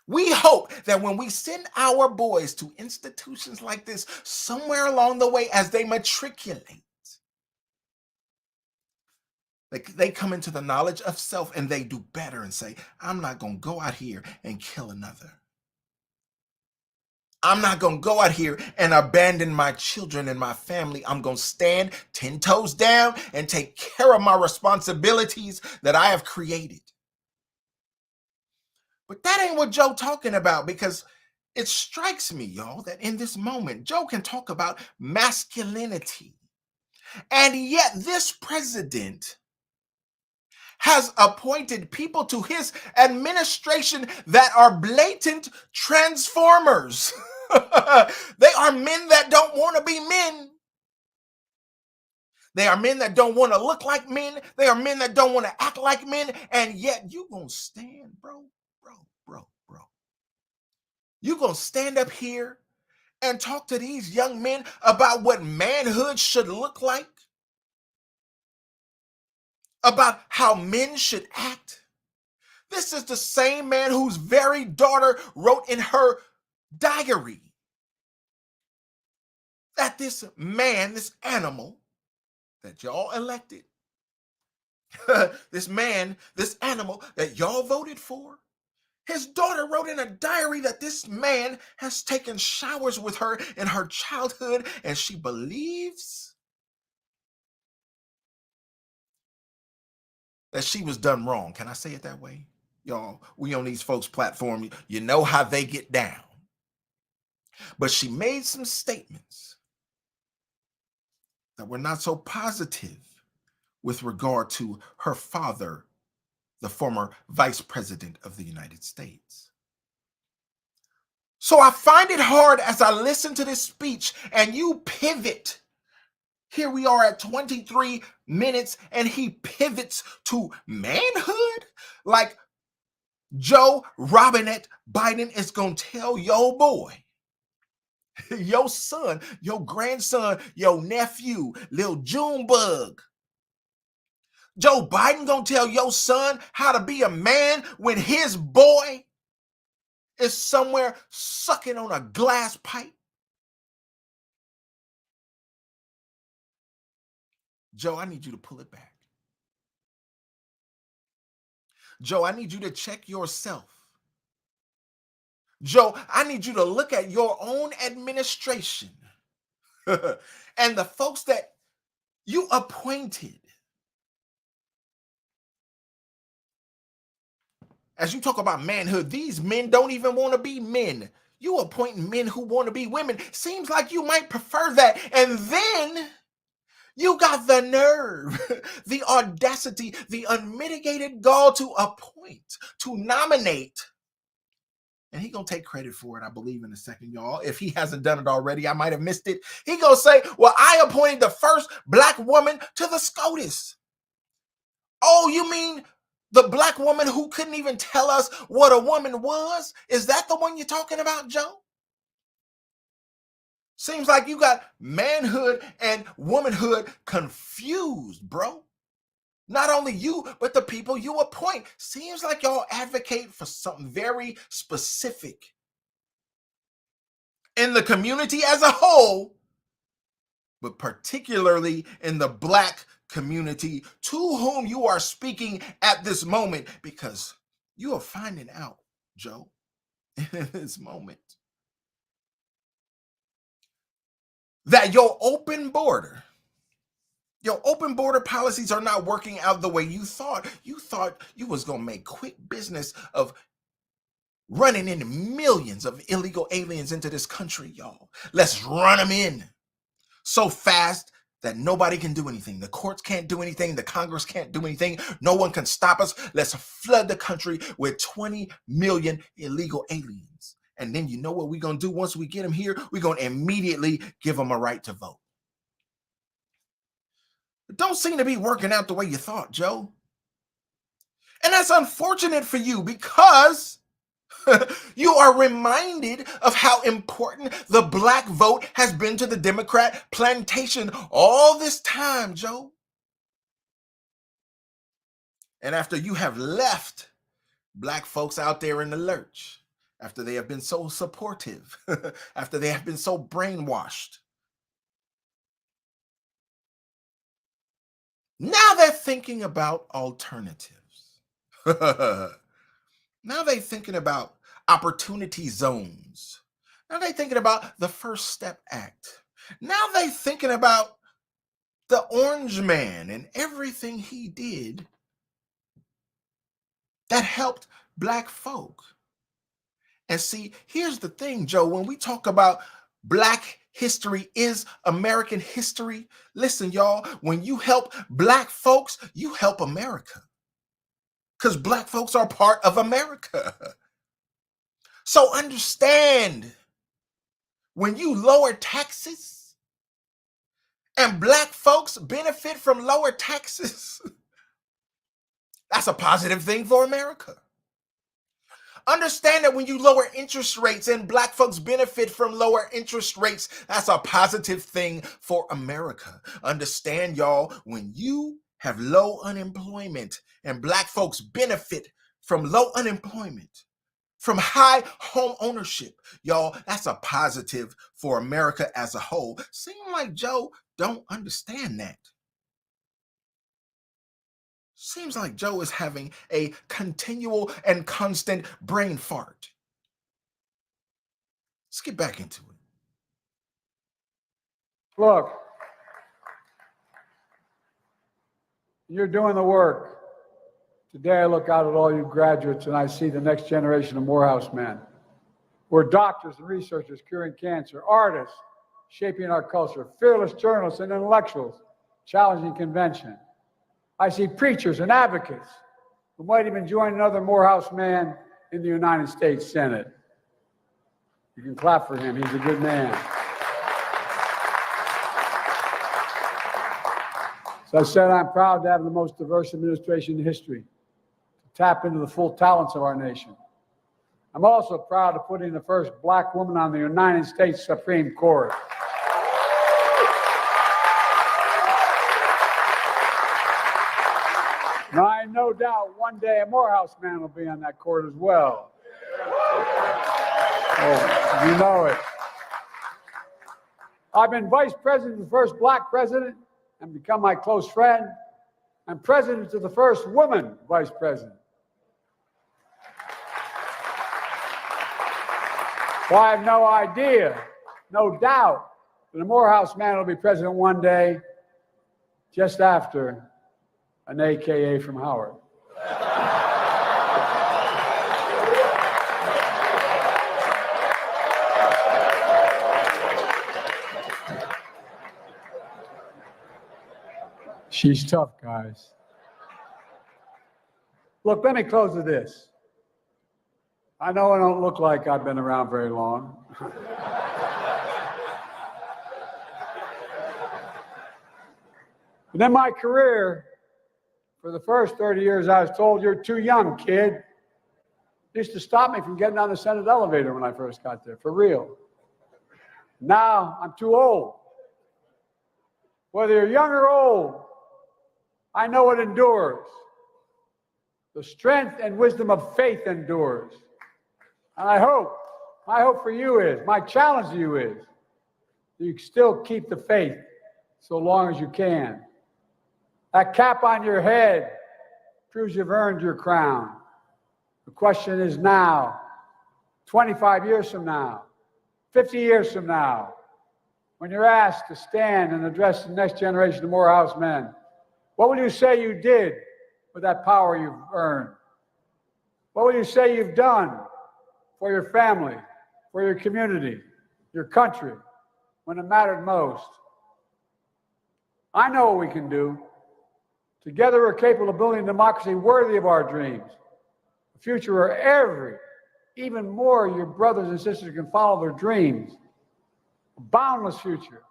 We hope that when we send our boys to institutions like this, somewhere along the way as they matriculate, they come into the knowledge of self and they do better and say, I'm not going to go out here and kill another. I'm not going to go out here and abandon my children and my family. I'm going to stand 10 toes down and take care of my responsibilities that I have created. But that ain't what Joe talking about, because it strikes me, y'all, that in this moment, Joe can talk about masculinity. And yet this president has appointed people to his administration that are blatant transformers. They are men that don't want to be men. They are men that don't want to look like men. They are men that don't want to act like men. And yet you gonna stand, bro. You gonna stand up here and talk to these young men about what manhood should look like? About how men should act? This is the same man whose very daughter wrote in her diary that this man, this animal that y'all elected, this man, this animal that y'all voted for, his daughter wrote in a diary that this man has taken showers with her in her childhood, and she believes that she was done wrong. Can I say it that way? Y'all, we on these folks' platform, you know how they get down. But she made some statements that were not so positive with regard to her father, the former vice president of the United States. So I find it hard as I listen to this speech and you pivot. Here we are at 23 minutes and he pivots to manhood. Like Joe Robinette Biden is going to tell your boy, your son, your grandson, your nephew, Lil Junebug. Joe Biden going to tell your son how to be a man when his boy is somewhere sucking on a glass pipe. Joe, I need you to pull it back. Joe, I need you to check yourself. Joe, I need you to look at your own administration and the folks that you appointed. As you talk about manhood, these men don't even want to be men. You appointing men who want to be women. Seems like you might prefer that. And then you got the nerve, the audacity, the unmitigated gall to appoint, to nominate And he gonna take credit for it, I believe, in a second, y'all. If he hasn't done it already, I might have missed it. He gonna say, well, I appointed the first black woman to the SCOTUS. Oh, you mean the black woman who couldn't even tell us what a woman was? Is that the one you're talking about, Joe? Seems like you got manhood and womanhood confused, bro. Not only you, but the people you appoint. Seems like y'all advocate for something very specific in the community as a whole, but particularly in the black community to whom you are speaking at this moment, because you are finding out, Joe, in this moment, that your open border policies are not working out the way you thought. You thought you was going to make quick business of running in millions of illegal aliens into this country, y'all. Let's run them in so fast that nobody can do anything. The courts can't do anything. The Congress can't do anything. No one can stop us. Let's flood the country with 20 million illegal aliens. And then you know what we're going to do once we get them here? We're going to immediately give them a right to vote. It don't seem to be working out the way you thought, Joe. And that's unfortunate for you, because you are reminded of how important the black vote has been to the Democrat plantation all this time, Joe. And after you have left black folks out there in the lurch, after they have been so supportive, after they have been so brainwashed, now they're thinking about alternatives. Now they're thinking about opportunity zones. Now they're thinking about the First Step Act. Now they're thinking about the Orange Man and everything he did that helped black folk. And see, here's the thing, Joe, when we talk about black history is American history, listen, y'all, when you help black folks, you help America. Because black folks are part of America. So understand, when you lower taxes and black folks benefit from lower taxes, that's a positive thing for America. Understand that when you lower interest rates and black folks benefit from lower interest rates, that's a positive thing for America. Understand, y'all, when you have low unemployment and black folks benefit from low unemployment, from high home ownership, y'all, that's a positive for America as a whole. Seem like Joe don't understand that. Seems like Joe is having a continual and constant brain fart. Let's get back into it. Look, you're doing the work. Today I look out at all you graduates and I see the next generation of Morehouse men. We're doctors and researchers curing cancer, artists shaping our culture, fearless journalists and intellectuals challenging convention. I see preachers and advocates who might even join another Morehouse man in the United States Senate. You can clap for him. He's a good man. As I said, I'm proud to have the most diverse administration in history, to tap into the full talents of our nation. I'm also proud of putting the first black woman on the United States Supreme Court. Now, I have no doubt one day a Morehouse man will be on that court as well. Oh, you know it. I've been vice president of the first black president and become my close friend, and president to the first woman vice president. Well, I have no idea, no doubt, that a Morehouse man will be president one day, just after an AKA from Howard. She's tough, guys. Look, let me close with this. I know I don't look like I've been around very long. But in my career, for the first 30 years, I was told, "You're too young, kid." It used to stop me from getting on the Senate elevator when I first got there, for real. Now I'm too old. Whether you're young or old, I know it endures. The strength and wisdom of faith endures. And my hope for you is, my challenge to you is, you still keep the faith so long as you can. That cap on your head proves you've earned your crown. The question is now, 25 years from now, 50 years from now, when you're asked to stand and address the next generation of Morehouse men, what will you say you did with that power you've earned? What will you say you've done for your family, for your community, your country, when it mattered most? I know what we can do. Together, we're capable of building a democracy worthy of our dreams. A future where even more your brothers and sisters can follow their dreams. A boundless future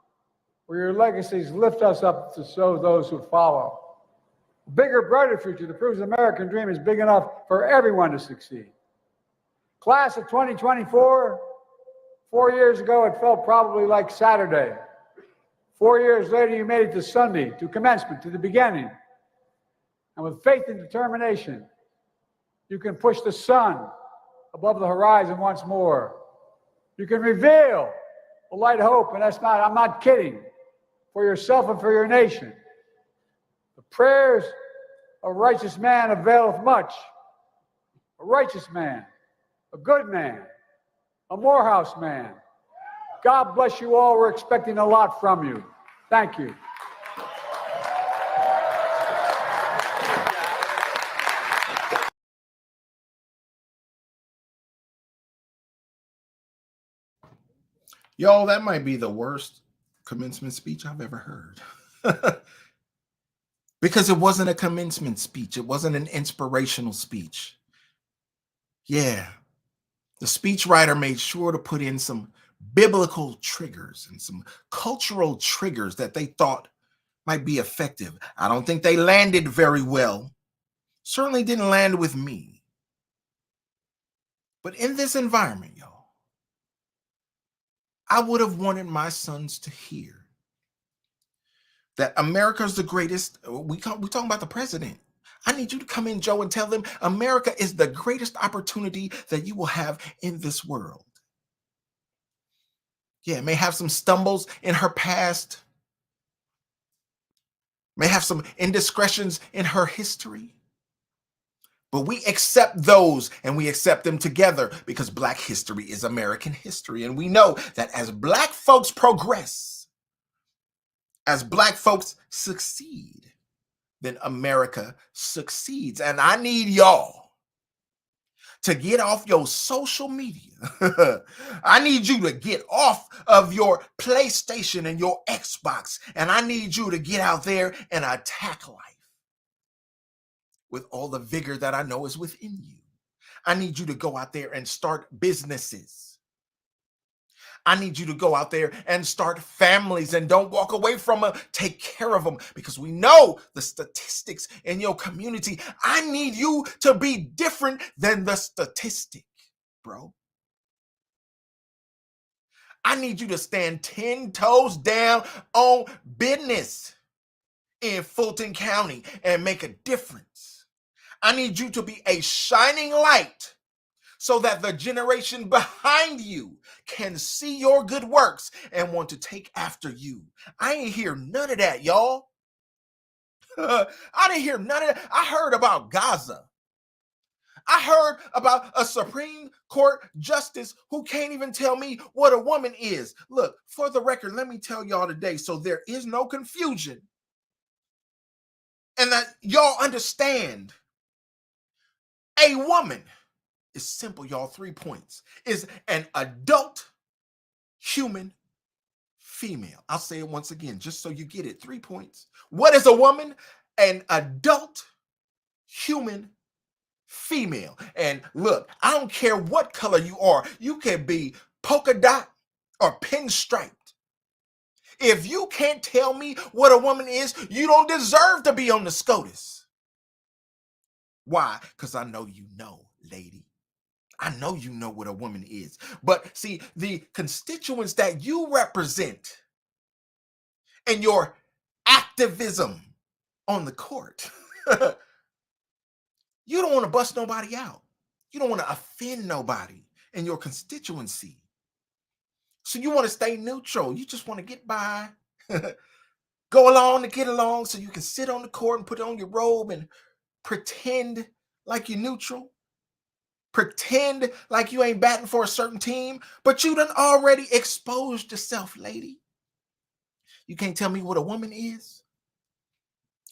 where your legacies lift us up to show those who follow. A bigger, brighter future that proves the American dream is big enough for everyone to succeed. Class of 2024, 4 years ago, it felt probably like Saturday. 4 years later, you made it to Sunday, to commencement, to the beginning. And with faith and determination, you can push the sun above the horizon once more. You can reveal the light of hope, and I'm not kidding, for yourself and for your nation. The prayers of a righteous man availeth much. A righteous man, a good man, a Morehouse man. God bless you all. We're expecting a lot from you. Thank you. Y'all, that might be the worst commencement speech I've ever heard. Because it wasn't a commencement speech. It wasn't an inspirational speech. Yeah, the speechwriter made sure to put in some biblical triggers and some cultural triggers that they thought might be effective. I don't think they landed very well. Certainly didn't land with me. But in this environment, y'all, I would have wanted my sons to hear that America's the greatest. We're talking about the president. I need you to come in, Joe, and tell them America is the greatest opportunity that you will have in this world. Yeah, may have some stumbles in her past, may have some indiscretions in her history, but we accept those and we accept them together because Black history is American history. And we know that as Black folks progress, as Black folks succeed, then America succeeds. And I need y'all to get off your social media. I need you to get off of your PlayStation and your Xbox. And I need you to get out there and attack life with all the vigor that I know is within you. I need you to go out there and start businesses. I need you to go out there and start families and don't walk away from them. Take care of them because we know the statistics in your community. I need you to be different than the statistic, bro. I need you to stand 10 toes down on business in Fulton County and make a difference. I need you to be a shining light so that the generation behind you can see your good works and want to take after you. I ain't hear none of that, y'all. I didn't hear none of that. I heard about Gaza. I heard about a Supreme Court justice who can't even tell me what a woman is. Look, for the record, let me tell y'all today so there is no confusion and that y'all understand. A woman is simple, y'all. 3 points. Is an adult human female. I'll say it once again, just so you get it. 3 points. What is a woman? An adult human female. And look, I don't care what color you are. You can be polka dot or pinstriped. If you can't tell me what a woman is, you don't deserve to be on the SCOTUS. Why? Because I know you know, lady. I know you know what a woman is. But see, the constituents that you represent and your activism on the court, you don't want to bust nobody out. You don't want to offend nobody in your constituency. So you want to stay neutral. You just want to get by, go along to get along so you can sit on the court and put on your robe and pretend like you're neutral. Pretend like you ain't batting for a certain team, but you done already exposed yourself, lady. You can't tell me what a woman is?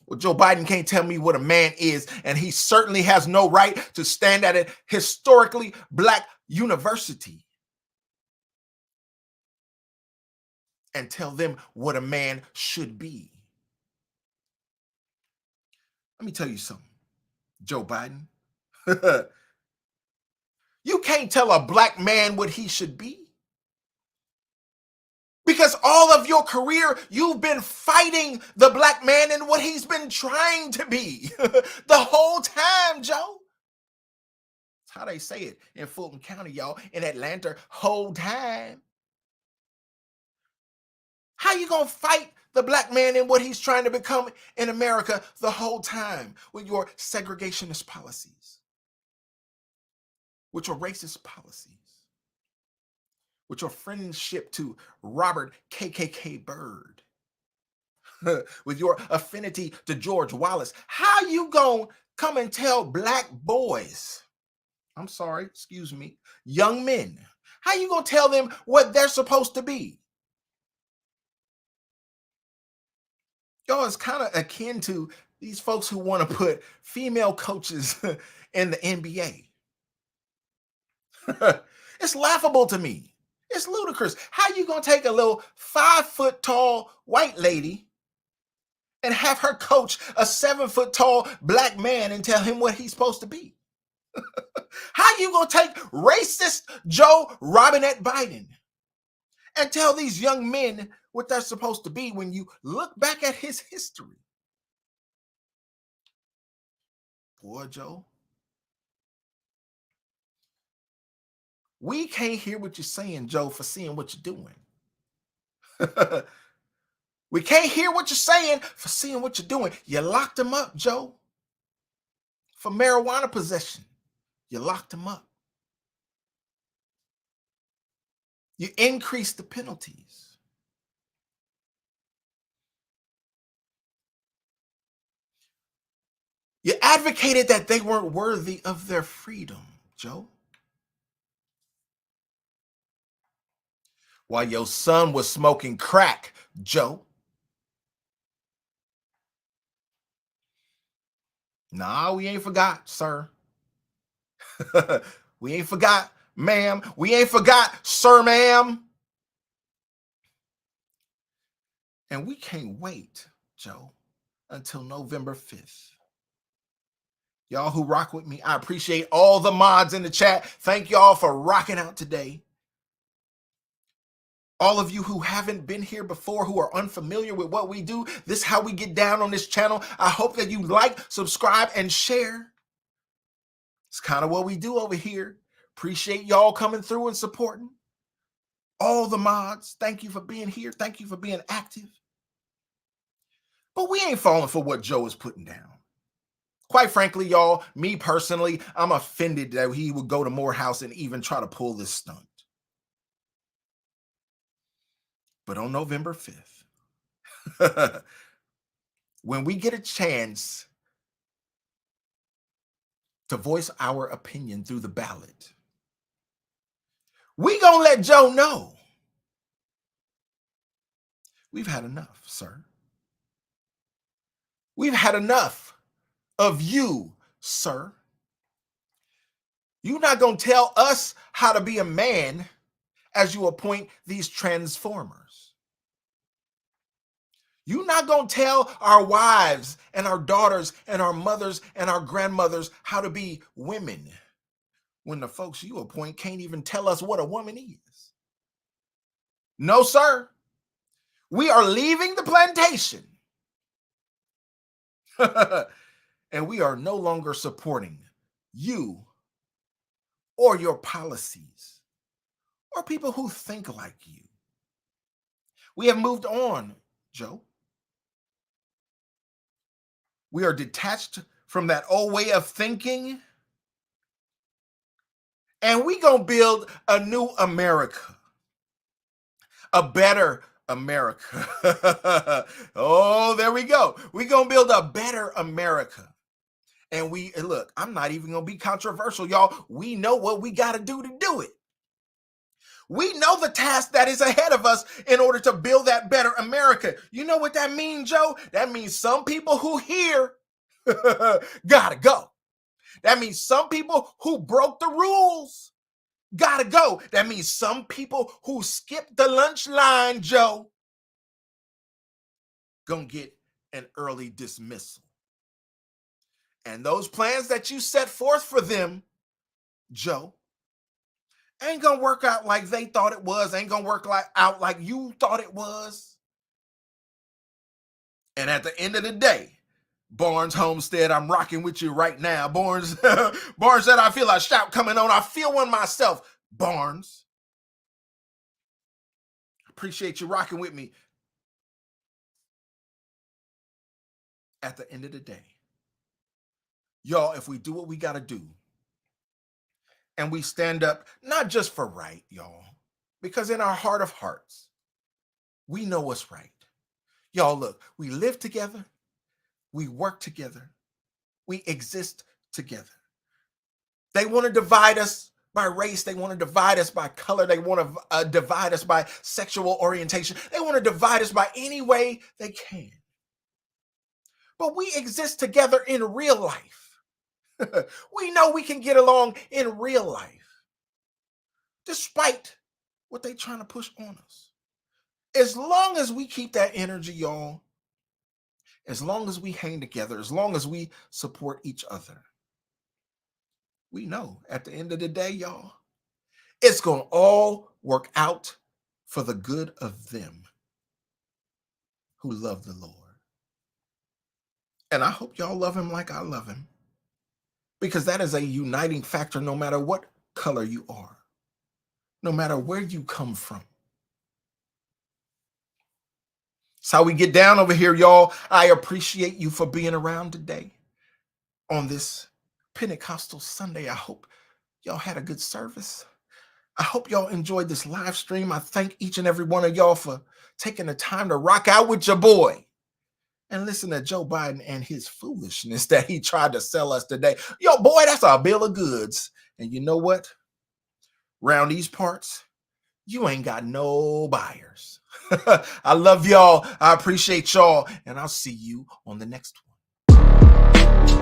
Well, Joe Biden can't tell me what a man is, and he certainly has no right to stand at a historically black university and tell them what a man should be. Let me tell you something, Joe Biden. You can't tell a black man what he should be. Because all of your career, you've been fighting the black man and what he's been trying to be the whole time, Joe. That's how they say it in Fulton County, y'all, in Atlanta, whole time. How you gonna fight the black man and what he's trying to become in America the whole time with your segregationist policies, with your racist policies, with your friendship to Robert KKK Byrd, with your affinity to George Wallace? How you gonna come and tell black boys, I'm sorry, excuse me, young men, how you gonna tell them what they're supposed to be? Y'all, it's kind of akin to these folks who want to put female coaches in the NBA. It's laughable to me. It's ludicrous. How you gonna take a little 5-foot-tall white lady and have her coach a 7-foot-tall black man and tell him what he's supposed to be? How you gonna take racist Joe Robinette Biden and tell these young men what they're supposed to be when you look back at his history? Boy, Joe, we can't hear what you're saying, Joe, for seeing what you're doing. We can't hear what you're saying for seeing what you're doing. You locked him up, Joe, for marijuana possession. You locked him up. You increased the penalties. You advocated that they weren't worthy of their freedom, Joe. While your son was smoking crack, Joe. Nah, we ain't forgot, sir. We ain't forgot, ma'am. We ain't forgot, sir, ma'am. And we can't wait, Joe, until November 5th. Y'all who rock with me, I appreciate all the mods in the chat. Thank y'all for rocking out today. All of you who haven't been here before, who are unfamiliar with what we do, this is how we get down on this channel. I hope that you like, subscribe, and share. It's kind of what we do over here. Appreciate y'all coming through and supporting. All the mods, thank you for being here. Thank you for being active. But we ain't falling for what Joe is putting down. Quite frankly, y'all, me personally, I'm offended that he would go to Morehouse and even try to pull this stunt. But on November 5th, when we get a chance to voice our opinion through the ballot, we gonna let Joe know we've had enough, sir. We've had enough of you, sir. You're not gonna tell us how to be a man as you appoint these transformers. You're not going to tell our wives and our daughters and our mothers and our grandmothers how to be women when the folks you appoint can't even tell us what a woman is. No, sir. We are leaving the plantation. And we are no longer supporting you or your policies or people who think like you. We have moved on, Joe. We are detached from that old way of thinking, and we gonna build a new America, a better America. Oh, there we go. We gonna build a better America. And look, I'm not even gonna be controversial, y'all. We know what we gotta do to do it. We know the task that is ahead of us in order to build that better America. You know what that means, Joe? That means some people who here gotta go. That means some people who broke the rules gotta go. That means some people who skipped the lunch line, Joe, gonna get an early dismissal. And those plans that you set forth for them, Joe, ain't gonna work out like they thought it was, ain't gonna work out like you thought it was. And at the end of the day, Barnes Homestead, I'm rocking with you right now. Barnes, Barnes said, I feel a shout coming on. I feel one myself. Barnes, appreciate you rocking with me. At the end of the day, y'all, if we do what we got to do and we stand up, not just for right, y'all, because in our heart of hearts, we know what's right. Y'all, look, we live together, we work together, we exist together. They want to divide us by race. They want to divide us by color. They want to divide us by sexual orientation. They want to divide us by any way they can. But we exist together in real life. We know we can get along in real life, despite what they're trying to push on us. As long as we keep that energy, y'all, as long as we hang together, as long as we support each other, we know at the end of the day, y'all, it's going to all work out for the good of them who love the Lord. And I hope y'all love him like I love him, because that is a uniting factor no matter what color you are, no matter where you come from. It's how we get down over here, y'all. I appreciate you for being around today on this Pentecostal Sunday. I hope y'all had a good service. I hope y'all enjoyed this live stream. I thank each and every one of y'all for taking the time to rock out with your boy and listen to Joe Biden and his foolishness that he tried to sell us today. Yo, boy, that's a bill of goods. And you know what? Around these parts, you ain't got no buyers. I love y'all. I appreciate y'all. And I'll see you on the next one.